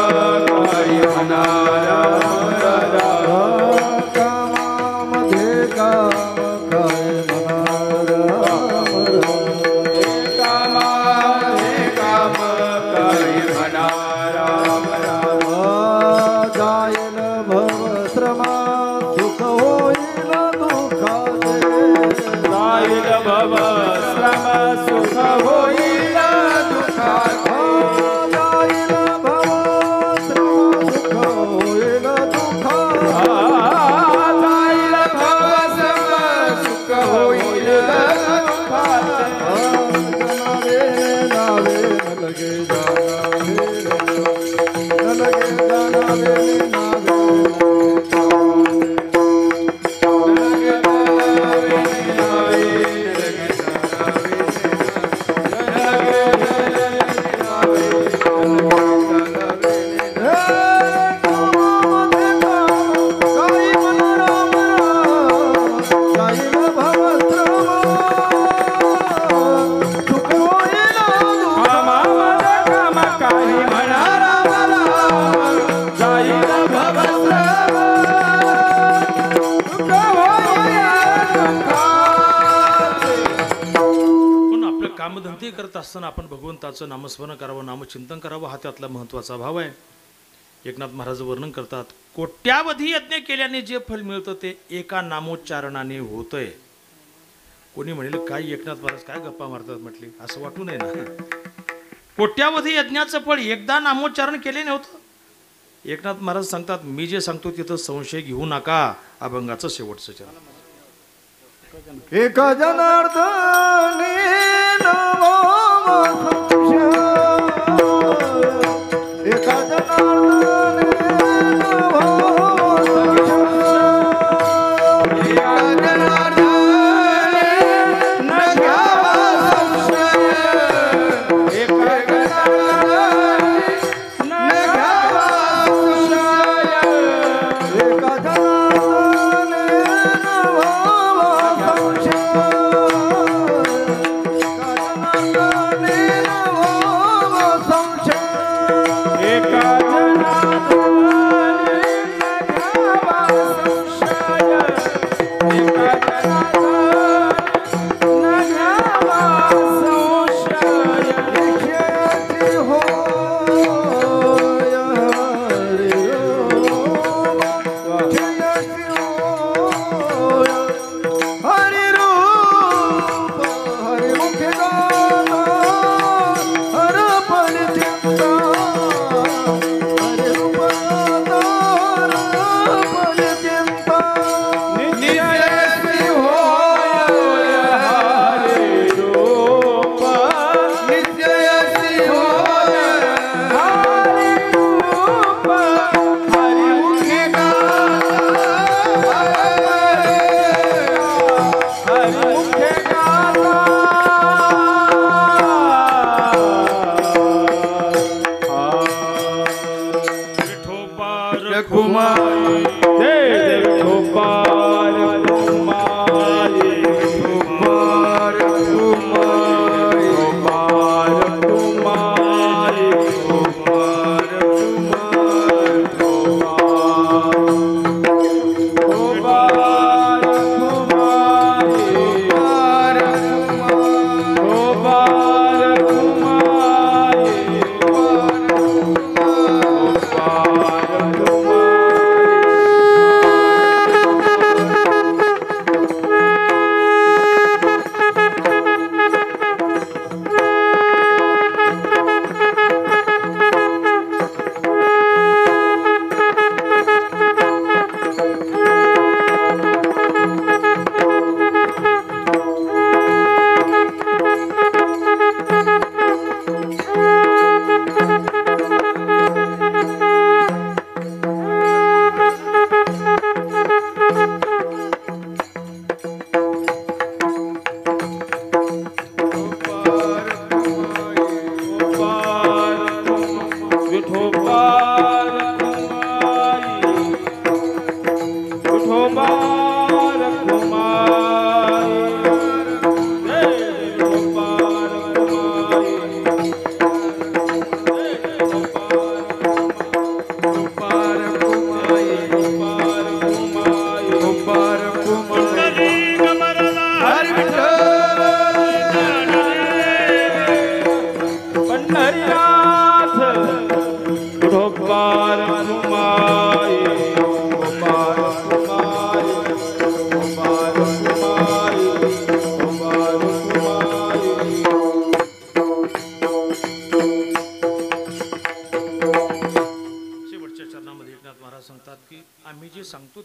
काय म्हणा राम राम, कामामध्ये काम काय म्हणा राम राम, कामामध्ये काम काय म्हणा राम राम, जायल भवश्रमा दुःख होईल दुःखाचे, जाईल भव श्रम सुख होईल दुःखाचे, जाईल भव श्रम सुख होईल दुःखाचे, जाईल भव श्रम सुख होईल दुःखाचे, नावे नलगे जानावे, नलगे जानावे नावे, कामधंदे करत असताना आपण भगवंताचं नामस्मरण करावं, नामचिंतन करावं, हा त्यातला महत्त्वाचा भाव आहे. एकनाथ महाराज वर्णन करतात, कोट्यावधी यज्ञ केल्याने जे फल मिळतं ते एका नामोच्चारणाने होतंय. कोणी म्हणेल काय एकनाथ महाराज काय गप्पा मारतात म्हटले, असं वाटू नये ना. कोट्यावधी यज्ञाचं फळ एकदा नामोच्चारण केले नव्हतं. एकनाथ महाराज सांगतात मी जे सांगतो तिथं संशय घेऊ नका. अभंगाचं शेवटचं चरण. एका जनार्दनी नमो संशय एका जनार्दनी नमो संशय एका जनार्दनी न घ्यावा संशय एका जनार्दनी न घ्यावा संशय एका जनार्दनी नमो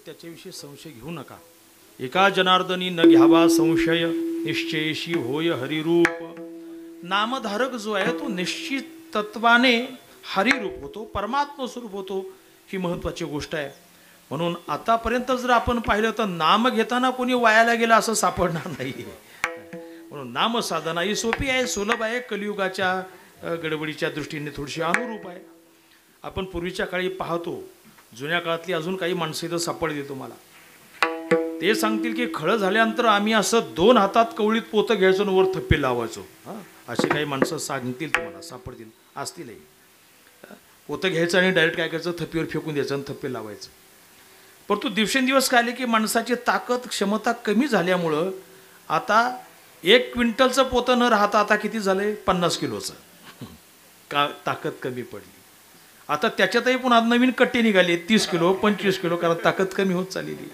त्याच्याविषयी संशय घेऊ नका. एका जनार्दनी न घ्यावा संशय निश्चयशी होय हरिरूप. नामधारक जो आहे तो निश्चित तत्वाने हरिरूप होतो, परमात्मा स्वरूप होतो. ही महत्वाची गोष्ट आहे. म्हणून आतापर्यंत जर आपण पाहिलं तर नाम घेताना कोणी वायाला गेला असं सापडणार नाही. म्हणून नाम साधना ही सोपी आहे, सुलभ आहे, कलियुगाच्या गडबडीच्या दृष्टीने थोडीशी अनुरूप आहे. आपण पूर्वीच्या काळी पाहतो, जुन्या काळातली अजून काही माणसं इथं सापडली तुम्हाला. ते सांगतील की खळं झाल्यानंतर आम्ही असं 2 हातात कवळीत पोतं घ्यायचो आणि वर थप्पे लावायचो. असे काही माणसं सांगतील तुम्हाला, सापडतील, असतीलही. पोतं घ्यायचं आणि डायरेक्ट काय करायचं, थप्पीवर फेकून द्यायचं आणि थप्पे लावायचं. परंतु दिवसेंदिवस काय आले की माणसाची ताकद क्षमता कमी झाल्यामुळं आता 1 क्विंटलचं पोतं न राहता आता किती झालंय, 50 किलोचं. का ताकद कमी पडली. आता त्याच्यातही पुन्हा नवीन कट्टे निघाले, 30 किलो 25 किलो, कारण ताकद कमी होत चाललेली.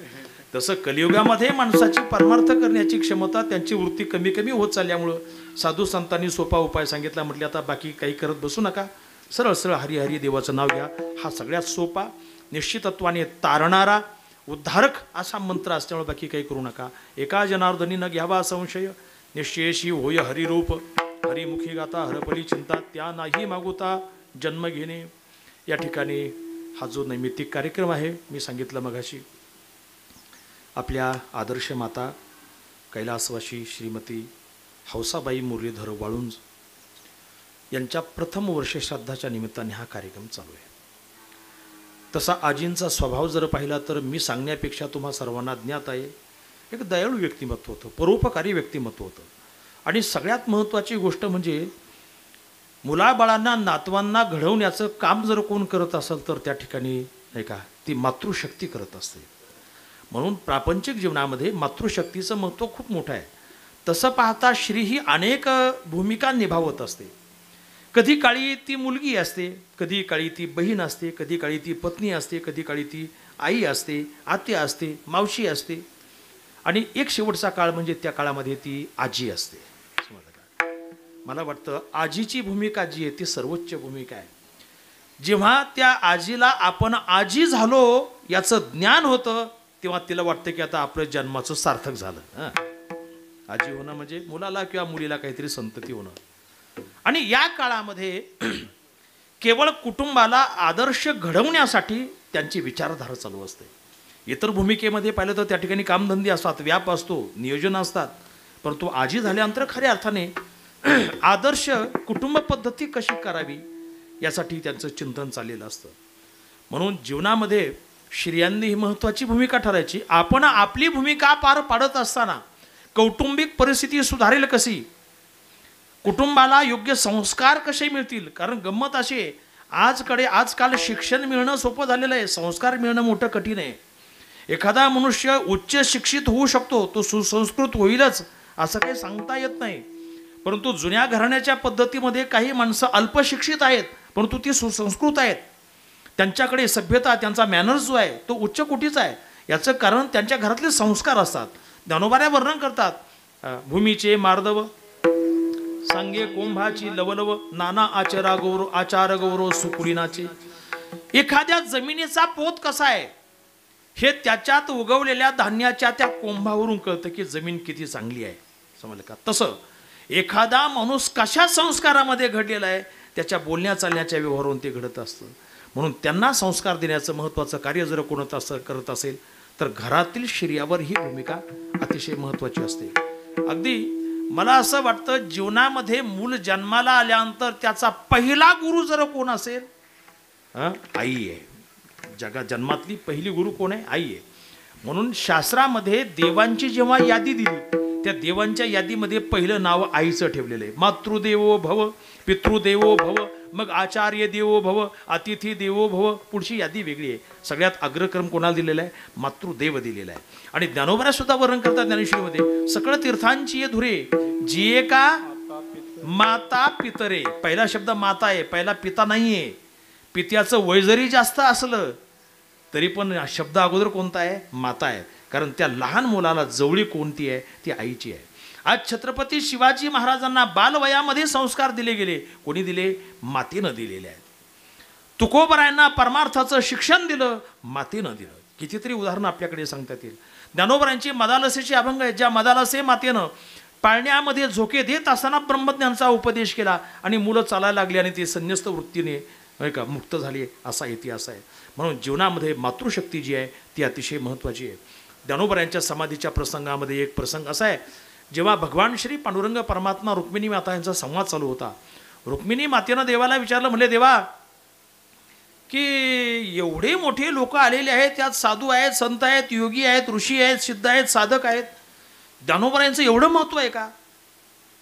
तसं कलियुगामध्ये माणसाची परमार्थ करण्याची क्षमता, त्यांची वृत्ती कमी कमी होत चालल्यामुळं साधू संतांनी सोपा उपाय सांगितला. म्हटले आता बाकी काही करत बसू नका, सरळ सरळ हरी हरी देवाचं नाव घ्या. हा सगळ्यात सोपा, निश्चितत्वाने तारणारा, उद्धारक असा मंत्र असल्यामुळे बाकी काही करू नका. एका जनार्दनी न घ्यावा संशय, निश्चयशी होय हरिरूप. हरिमुखी गाता हरपली चिंता, त्या नाही मागुता जन्म घेणे. या ठिकाणी हा जो नैमित्तिक कार्यक्रम आहे, मी सांगितलं मगाशी, आपल्या आदर्श माता कैलासवासी श्रीमती हौसाबाई मुरलीधर वाळुंज यांच्या प्रथम वर्ष श्राद्धाच्या निमित्ताने हा कार्यक्रम चालू आहे. तसा आजींचा स्वभाव जर पाहिला तर मी सांगण्यापेक्षा तुम्हा सर्वांना ज्ञात आहे. एक दयाळू व्यक्तिमत्व होतं, परोपकारी व्यक्तिमत्व होतं. आणि सगळ्यात महत्त्वाची गोष्ट म्हणजे मुलाबाळांना, नातवांना घडवण्याचं काम जर कोण करत असेल तर त्या ठिकाणी नाही का ती मातृशक्ती करत असते. म्हणून प्रापंचिक जीवनामध्ये मातृशक्तीचं महत्त्व खूप मोठं आहे. तसं पाहता श्री ही अनेक भूमिका निभावत असते. कधी काळी ती मुलगी असते, कधी काळी ती बहीण असते, कधी काळी ती पत्नी असते, कधी काळी ती आई असते, आत्या असते, मावशी असते. आणि एक शेवटचा काळ म्हणजे त्या काळामध्ये ती आजी असते. मला वाटतं आजीची भूमिका जी आहे ती सर्वोच्च भूमिका आहे. जेव्हा त्या आजीला आपण आजी झालो याचं ज्ञान होतं तेव्हा तिला वाटतं की आता आपलं जन्माचं सार्थक झालं. आजी होणं म्हणजे मुलाला किंवा मुलीला काहीतरी संतती होणं. आणि या काळामध्ये केवळ कुटुंबाला आदर्श घडवण्यासाठी त्यांची विचारधारा चालू असते. इतर भूमिकेमध्ये पाहिलं तर त्या ठिकाणी कामधंदे असतात, व्याप असतो, नियोजन असतात. परंतु आजी झाल्यानंतर खऱ्या अर्थाने आदर्श कुटुंब पद्धती कशी करावी यासाठी त्यांचं चिंतन चाललेलं असतं. म्हणून जीवनामध्ये स्त्रियांनी ही महत्त्वाची भूमिका ठरायची. आपण आपली भूमिका पार पाडत असताना कौटुंबिक परिस्थिती सुधारेल कशी, कुटुंबाला योग्य संस्कार कसे मिळतील. कारण गंमत अशी आहे, आजकाल शिक्षण मिळणं सोपं झालेलं आहे, संस्कार मिळणं मोठं कठीण आहे. एखादा मनुष्य उच्च शिक्षित होऊ शकतो, तो सुसंस्कृत होईलच असं काही सांगता येत नाही. परंतु जुन्या घराण्याच्या पद्धतीमध्ये काही माणसं अल्पशिक्षित आहेत परंतु ती सुसंस्कृत आहेत. त्यांच्याकडे सभ्यता, त्यांचा मॅनर्स जो आहे तो उच्च कोटीचा आहे. याचं कारण त्यांच्या घरातले संस्कार असतात. ज्ञानोबाऱ्या वर्णन करतात, भूमीचे मार्दव सांगे कोंभाची लवलव, नाना आचार गौरव सुकुळीनाचे. एखाद्या जमिनीचा पोत कसा आहे हे त्याच्यात उगवलेल्या धान्याच्या त्या कोंभावरून कळतं की जमीन किती चांगली आहे. समजलं का? तसं एखादा माणूस कशा संस्कारामध्ये घडलेला आहे त्याच्या बोलण्या चालण्याच्या व्यवहारावरून ते घडत असतं. म्हणून त्यांना संस्कार देण्याचं महत्त्वाचं कार्य जर कोणतं असं करत असेल तर घरातील स्त्रियावर ही भूमिका अतिशय महत्त्वाची असते. अगदी मला असं वाटतं जीवनामध्ये मूल जन्माला आल्यानंतर त्याचा पहिला गुरु जर कोण असेल, आई आहे. जन्मातली पहिली गुरु कोण आहे? आई आहे. म्हणून शास्त्रामध्ये देवांची जेव्हा यादी दिली त्या देवांच्या यादीमध्ये पहिलं नाव आईचं ठेवलेलं आहे. मातृदेवो भव, पितृदेवो भव, मग आचार्य देवो भव, अतिथी देवो भव. पुढची यादी वेगळी आहे. सगळ्यात अग्रक्रम कोणाला दिलेला आहे? मातृदेव दिलेला आहे. आणि ज्ञानोबा सुद्धा वर्णन करतात ज्ञानेश्वरीमध्ये, सकळ तीर्थांची ये धुरे जिये का माता पितरे. पहिला शब्द माता आहे, पहिला पिता नाहीये. पित्याचं वय जरी जास्त असलं तरी पण शब्द अगोदर कोणता आहे? माता आहे. कारण त्या लहान मुलाला जवळी कोणती आहे? ती आईची आहे. आज छत्रपती शिवाजी महाराजांना बालवयामध्ये संस्कार दिले गेले. कोणी दिले? मातेनं दिलेले आहेत. तुकोबरायांना परमार्थाचं शिक्षण दिलं, मातेनं दिलं. कितीतरी उदाहरणं आपल्याकडे सांगता येतील. ज्ञानोबरायांची मदालसेचे अभंग आहेत, ज्या मदालसे मातेनं पाळण्यामध्ये झोके देत असताना ब्रह्मज्ञानचा उपदेश केला आणि मुलं चालायला लागली आणि ते संन्यस्त वृत्तीने का मुक्त झाली, असा इतिहास आहे. म्हणून जीवनामध्ये मातृशक्ती जी आहे ती अतिशय महत्त्वाची आहे. ज्ञानोबरायांच्या समाधीच्या प्रसंगामध्ये एक प्रसंग असा आहे, जेव्हा भगवान श्री पांडुरंग परमात्मा रुक्मिणी माता यांचा संवाद चालू होता. रुक्मिणी मातेनं देवाला विचारलं, म्हणले देवा की एवढे मोठे लोक आलेले आहेत, त्यात साधू आहेत, संत आहेत, योगी आहेत, ऋषी आहेत, सिद्ध आहेत, साधक आहेत, ज्ञानोबरायांचं एवढं महत्त्व आहे का?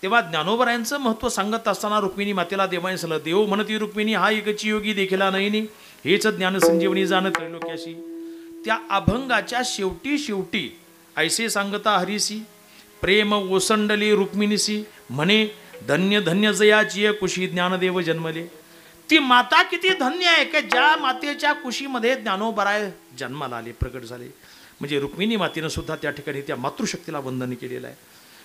तेव्हा ज्ञानोबरायांचं महत्त्व सांगत असताना रुक्मिणी मातेला देवाने सांगितलं, देव म्हणती रुक्मिणी हा एकची योगी देखीला नाही, हेच ज्ञान संजीवनी जाण त्रैलोक्याशी. त्या अभंगाच्या शेवटी ऐसे सांगता हरीसी प्रेम ओसंडले रुक्मिणीसी, म्हणे धन्य धन्य जयाची कुशी ज्ञानदेव जन्मले. ती माता किती धन्य आहे की ज्या मातेच्या कुशीमध्ये ज्ञानोबराय जन्माला आले, प्रकट झाले. म्हणजे रुक्मिणी मातेनं सुद्धा त्या ठिकाणी त्या मातृशक्तीला वंदन केलेलं आहे.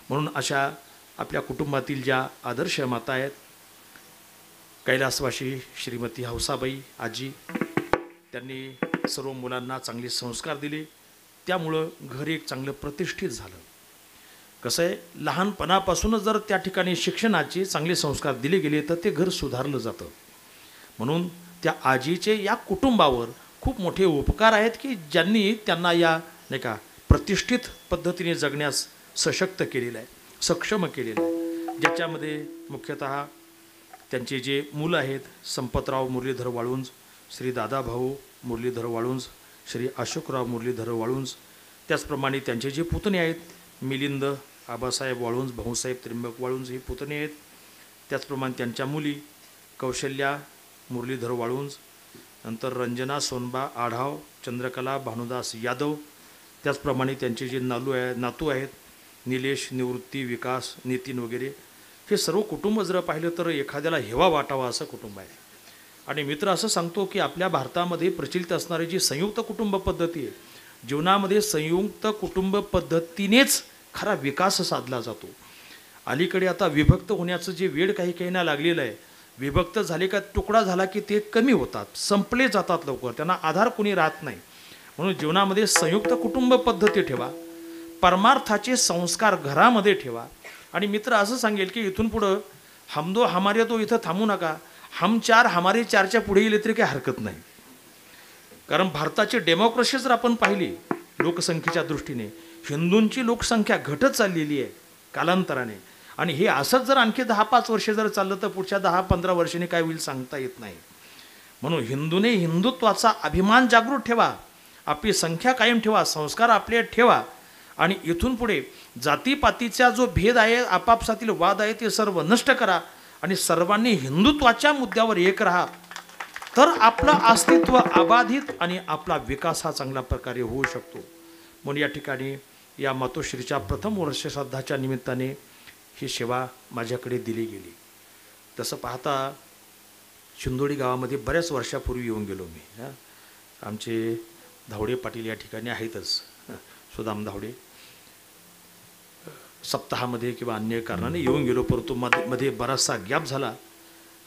म्हणून अशा आपल्या कुटुंबातील ज्या आदर्श माता आहेत, कैलासवासी श्रीमती हौसाबाई आजी, त्यांनी सर्व मुलांना चांगले संस्कार दिले, त्यामुळं घर एक चांगलं प्रतिष्ठित झालं. कसं आहे, लहानपणापासूनच जर त्या ठिकाणी शिक्षणाचे चांगले संस्कार दिले गेले तर ते घर सुधारलं जातं. म्हणून त्या आजीचे या कुटुंबावर खूप मोठे उपकार आहेत की ज्यांनी त्यांना या नाही का प्रतिष्ठित पद्धतीने जगण्यास सशक्त केलेलं आहे, सक्षम केलेलं आहे. ज्याच्यामध्ये मुख्यतः त्यांचे जे मुलं आहेत, संपतराव मुरलीधर वाळुंज, श्री दादाभाऊ मुरलीधर वाळुंज, श्री अशोकराव मुरलीधर वाळुंज, त्याचप्रमाणे त्यांचे जे पुतणे आहेत, मिलिंद आबासाहेब वाळुंज, भाऊसाहेब त्र्यंबक वाळुंज हे पुतणे आहेत. त्याचप्रमाणे त्यांच्या मुली कौशल्या मुरलीधर वाळुंज, नंतर रंजना सोनबा आढाव, चंद्रकला भानुदास यादव, त्याचप्रमाणे त्यांचे जे नातू आहेत निलेश, निवृत्ती, विकास, नितीन वगैरे, हे सर्व कुटुंब जर पाहिलं तर एखाद्याला हेवा वाटावा असं कुटुंब आहे. आणि मित्र असं सांगतो की आपल्या भारतामध्ये प्रचलित असणारी जी संयुक्त कुटुंब पद्धती आहे, जीवनामध्ये संयुक्त कुटुंब पद्धतीनेच खरा विकास साधला जातो. अलीकडे आता विभक्त होण्याचं जे वेळ काही काहींना लागलेलं आहे, विभक्त झाले का तुकडा झाला की ते कमी होतात, संपले जातात लवकर, त्यांना आधार कोणी राहत नाही. म्हणून जीवनामध्ये संयुक्त कुटुंब पद्धती ठेवा, परमार्थाचे संस्कार घरामध्ये ठेवा. आणि मित्र असं सांगेल की इथून पुढं हम दो हमारे दो इथं थांबू नका, हम चार हमारे चारच्या पुढे गेले तरी काही हरकत नाही. कारण भारताची डेमोक्रेसी जर आपण पाहिली लोकसंख्येच्या दृष्टीने, हिंदूंची लोकसंख्या घटत चाललेली आहे कालांतराने. आणि हे असंच जर आणखी 10-5 वर्षे जर चाललं तर पुढच्या 10-15 वर्षांनी काय होईल सांगता येत नाही. म्हणून हिंदूने हिंदुत्वाचा अभिमान जागृत ठेवा, आपली संख्या कायम ठेवा, संस्कार आपले ठेवा. आणि इथून पुढे जातीपातीचा जो भेद आहे, आपापसातील वाद आहे, ते सर्व नष्ट करा आणि सर्वांनी हिंदुत्वाच्या मुद्द्यावर एक राहा, तर आपलं अस्तित्व अबाधित आणि आपला विकास हा चांगल्या प्रकारे होऊ शकतो. म्हणून या ठिकाणी या मातोश्रीच्या प्रथम वर्षश्राद्धाच्या निमित्ताने ही सेवा माझ्याकडे दिली गेली. तसं पाहता शिंदोडी गावामध्ये बऱ्याच वर्षापूर्वी येऊन गेलो मी. आमचे धावडे पाटील या ठिकाणी आहेतच, सुदाम धावडे, सप्ताहामध्ये किंवा अन्य कारणाने येऊन गेलो, परंतु मध्ये बराचसा गॅप झाला.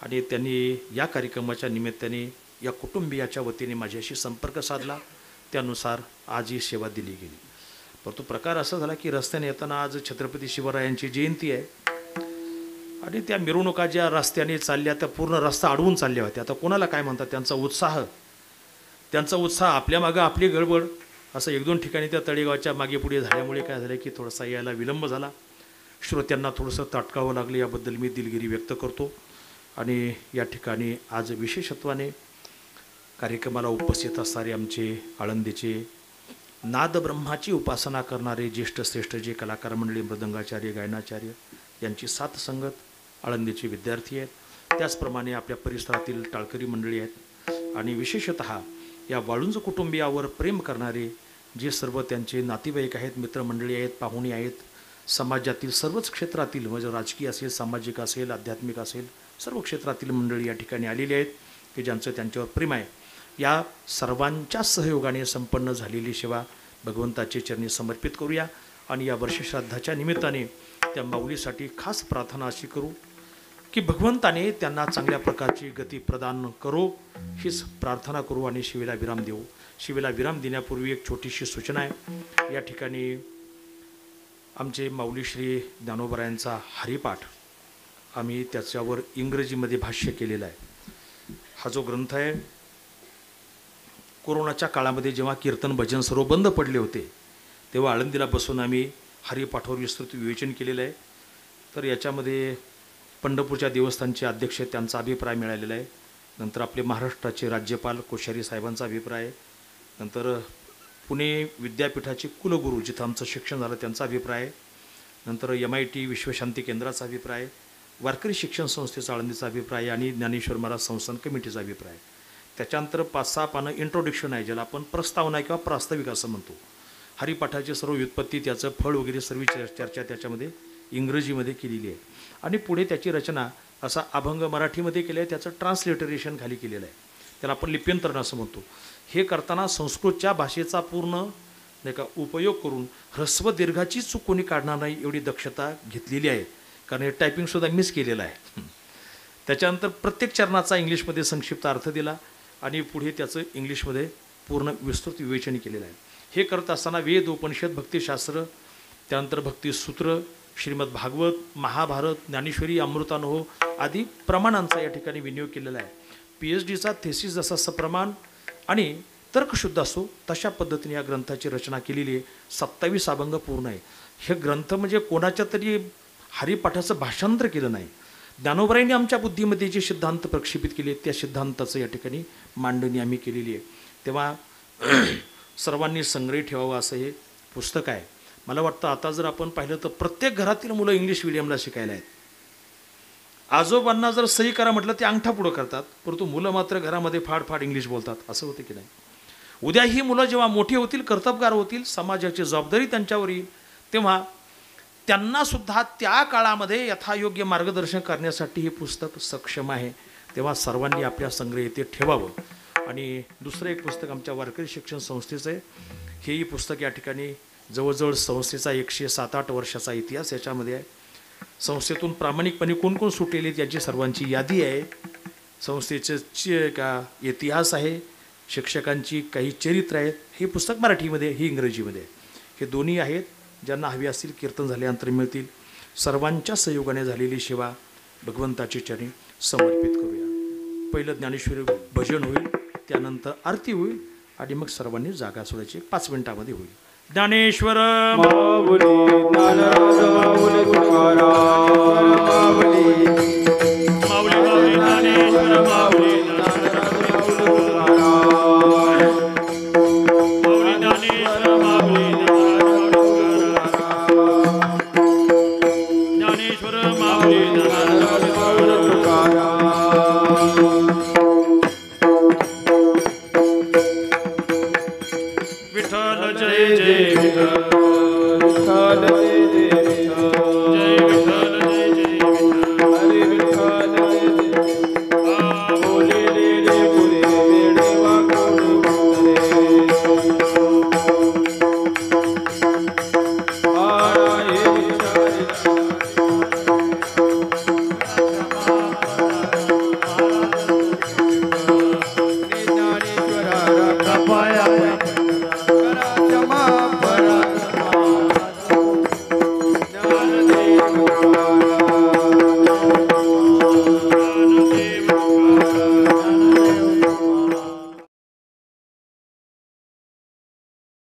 आणि त्यांनी या कार्यक्रमाच्या निमित्ताने या कुटुंबियाच्या वतीने माझ्याशी संपर्क साधला, त्यानुसार आज ही सेवा दिली गेली. परंतु प्रकार असा झाला की रस्त्याने येताना आज छत्रपती शिवरायांची जयंती आहे आणि त्या मिरवणुका ज्या रस्त्याने चालल्या त्या पूर्ण रस्ता अडवून चालल्या होत्या. आता कोणाला काय म्हणतात, त्यांचा उत्साह आपल्या मागं आपली गडबड, असं 1-2 ठिकाणी त्या तळेगावच्या मागे पुढे झाल्यामुळे काय झालं की थोडासा यायला विलंब झाला. श्रोत्यांना थोडंसं ताटकावं लागलं, याबद्दल मी दिलगिरी व्यक्त करतो. आणि या ठिकाणी आज विशेषत्वाने कार्यक्रमाला उपस्थित असणारे आमचे आळंदीचे नादब्रह्माची उपासना करणारे ज्येष्ठ श्रेष्ठ जे कलाकार मंडळी, मृदंगाचार्य, गायनाचार्य यांची साथ संगत, आळंदीचे विद्यार्थी आहेत, त्याचप्रमाणे आपल्या परिसरातील टाळकरी मंडळी आहेत. आणि विशेषतः या वाळुंज कुटुंबियावर प्रेम करणारे जे सर्व त्यांचे नातेवाईक आहेत, मित्रमंडळी आहेत, पाहुणे आहेत, समाजातील सर्वच क्षेत्रातील, म्हणजे राजकीय असेल, सामाजिक असेल, आध्यात्मिक असेल, सर्व क्षेत्रातील मंडळी या ठिकाणी आलेली आहेत की ज्यांचं त्यांच्यावर प्रेम आहे. या सर्वांच्या सहयोगाने संपन्न झालेली सेवा भगवंताचे चरणी समर्पित करूया. आणि या वर्षश्राद्धाच्या निमित्ताने त्या माऊलीसाठी खास प्रार्थना अशी करू की भगवंताने त्यांना चांगल्या प्रकारची गती प्रदान करो, हीच प्रार्थना करू आणि शिवेला विराम देऊ. शिवेला विराम देण्यापूर्वी एक छोटीशी सूचना आहे. या ठिकाणी आमचे माऊली श्री ज्ञानोबरायांचा हरिपाठ आम्ही त्याच्यावर इंग्रजीमध्ये भाष्य केलेलं आहे. हा जो ग्रंथ आहे, कोरोनाच्या काळामध्ये जेव्हा कीर्तन भजन सर्व बंद पडले होते तेव्हा आळंदीला बसून आम्ही हरिपाठावर विस्तृत विवेचन केलेलं आहे. तर याच्यामध्ये पंढरपूरच्या देवस्थानचे अध्यक्ष त्यांचा अभिप्राय मिळालेला आहे, नंतर आपले महाराष्ट्राचे राज्यपाल कोश्यारी साहेबांचा अभिप्राय, नंतर पुणे विद्यापीठाचे कुलगुरू जिथं आमचं शिक्षण झालं त्यांचा अभिप्राय, नंतर MIT विश्वशांती केंद्राचा अभिप्राय, वारकरी शिक्षण संस्थेचा आळंदीचा अभिप्राय आणि ज्ञानेश्वर महाराज संस्थान कमिटीचा अभिप्राय. त्याच्यानंतर 5-6 पानं इंट्रोडक्शन आहे, ज्याला आपण प्रस्तावना किंवा प्रास्ताविक असं म्हणतो. हरिपाठाची सर्व व्युत्पत्ती, त्याचं फळ वगैरे सर्व चर्चा त्याच्यामध्ये इंग्रजीमध्ये केलेली आहे. आणि पुढे त्याची रचना असा अभंग मराठीमध्ये केलं आहे, त्याचं ट्रान्सलिटरेशन खाली केलेलं आहे, त्याला आपण लिप्यंतरण असं म्हणतो. हे करताना संस्कृतच्या भाषेचा पूर्ण नाही का उपयोग करून ह्रस्व दीर्घाची चूक कोणी काढणार नाही एवढी दक्षता घेतलेली आहे. कारण हे टायपिंगसुद्धा मिस केलेलं आहे. त्याच्यानंतर प्रत्येक चरणाचा इंग्लिशमध्ये संक्षिप्त अर्थ दिला आणि पुढे त्याचं इंग्लिशमध्ये पूर्ण विस्तृत विवेचन केलेलं आहे. हे करत असताना वेद, उपनिषद, भक्तिशास्त्र, त्यानंतर भक्तिसूत्र, श्रीमद भागवत, महाभारत, ज्ञानेश्वरी, अमृतानुभव आदी प्रमाणांचा या ठिकाणी विनियोग केलेला आहे. PhDचा थेसिस जसा सप्रमाण आणि तर्कशुद्ध असो तशा पद्धतीने या ग्रंथाची रचना केलेली आहे. 27 अभंग पूर्ण आहे. हे ग्रंथ म्हणजे कोणाच्या तरी हरिपाठाचं भाषांतर केलं नाही. ज्ञानोबरायांनी आमच्या बुद्धीमध्ये जे सिद्धांत प्रक्षेपित केले त्या सिद्धांताचं या ठिकाणी मांडणी आम्ही केलेली आहे. तेव्हा सर्वांनी संग्रही ठेवावा असं हे पुस्तक आहे. मला वाटतं आता जर आपण पाहिलं तर प्रत्येक घरातील मुलं इंग्लिश मिडियमला शिकायला आहेत. आजोबांना जर सही करा म्हटलं ते अंगठा पुढं करतात, परंतु मुलं मात्र घरामध्ये फाड इंग्लिश बोलतात. असं होतं की नाही? उद्या ही मुलं जेव्हा मोठी होतील, कर्तबगार होतील, समाजाची जबाबदारी त्यांच्यावर येईल, तेव्हा त्यांना सुद्धा त्या काळामध्ये यथायोग्य मार्गदर्शन करण्यासाठी हे पुस्तक सक्षम आहे. तेव्हा सर्वांनी आपल्या संग्रह येथे ठेवावं. आणि दुसरं एक पुस्तक आमच्या वारकरी शिक्षण संस्थेचं आहे. हेही पुस्तक या ठिकाणी जवळजवळ संस्थेचा 107-8 वर्षाचा इतिहास याच्यामध्ये आहे. संस्थेतून प्रामाणिकपणे कोण कोण सुटलेले त्याची सर्वांची यादी आहे. संस्थेचे का इतिहास आहे, शिक्षकांची काही चरित्र आहेत. हे पुस्तक मराठीमध्ये, हे इंग्रजीमध्ये आहे. हे दोन्ही आहेत. ज्यांना हवी असतील कीर्तन झाल्यानंतर मिळतील. सर्वांच्या सहयोगाने झालेली सेवा भगवंताची चरणी समर्पित करूया. पहिलं ज्ञानेश्वरी भजन होईल, त्यानंतर आरती होईल आणि मग सर्वांनी जागा सोडायची. 5 मिनिटामध्ये होईल. ज्ञानेश्वर माऊली ज्ञानराज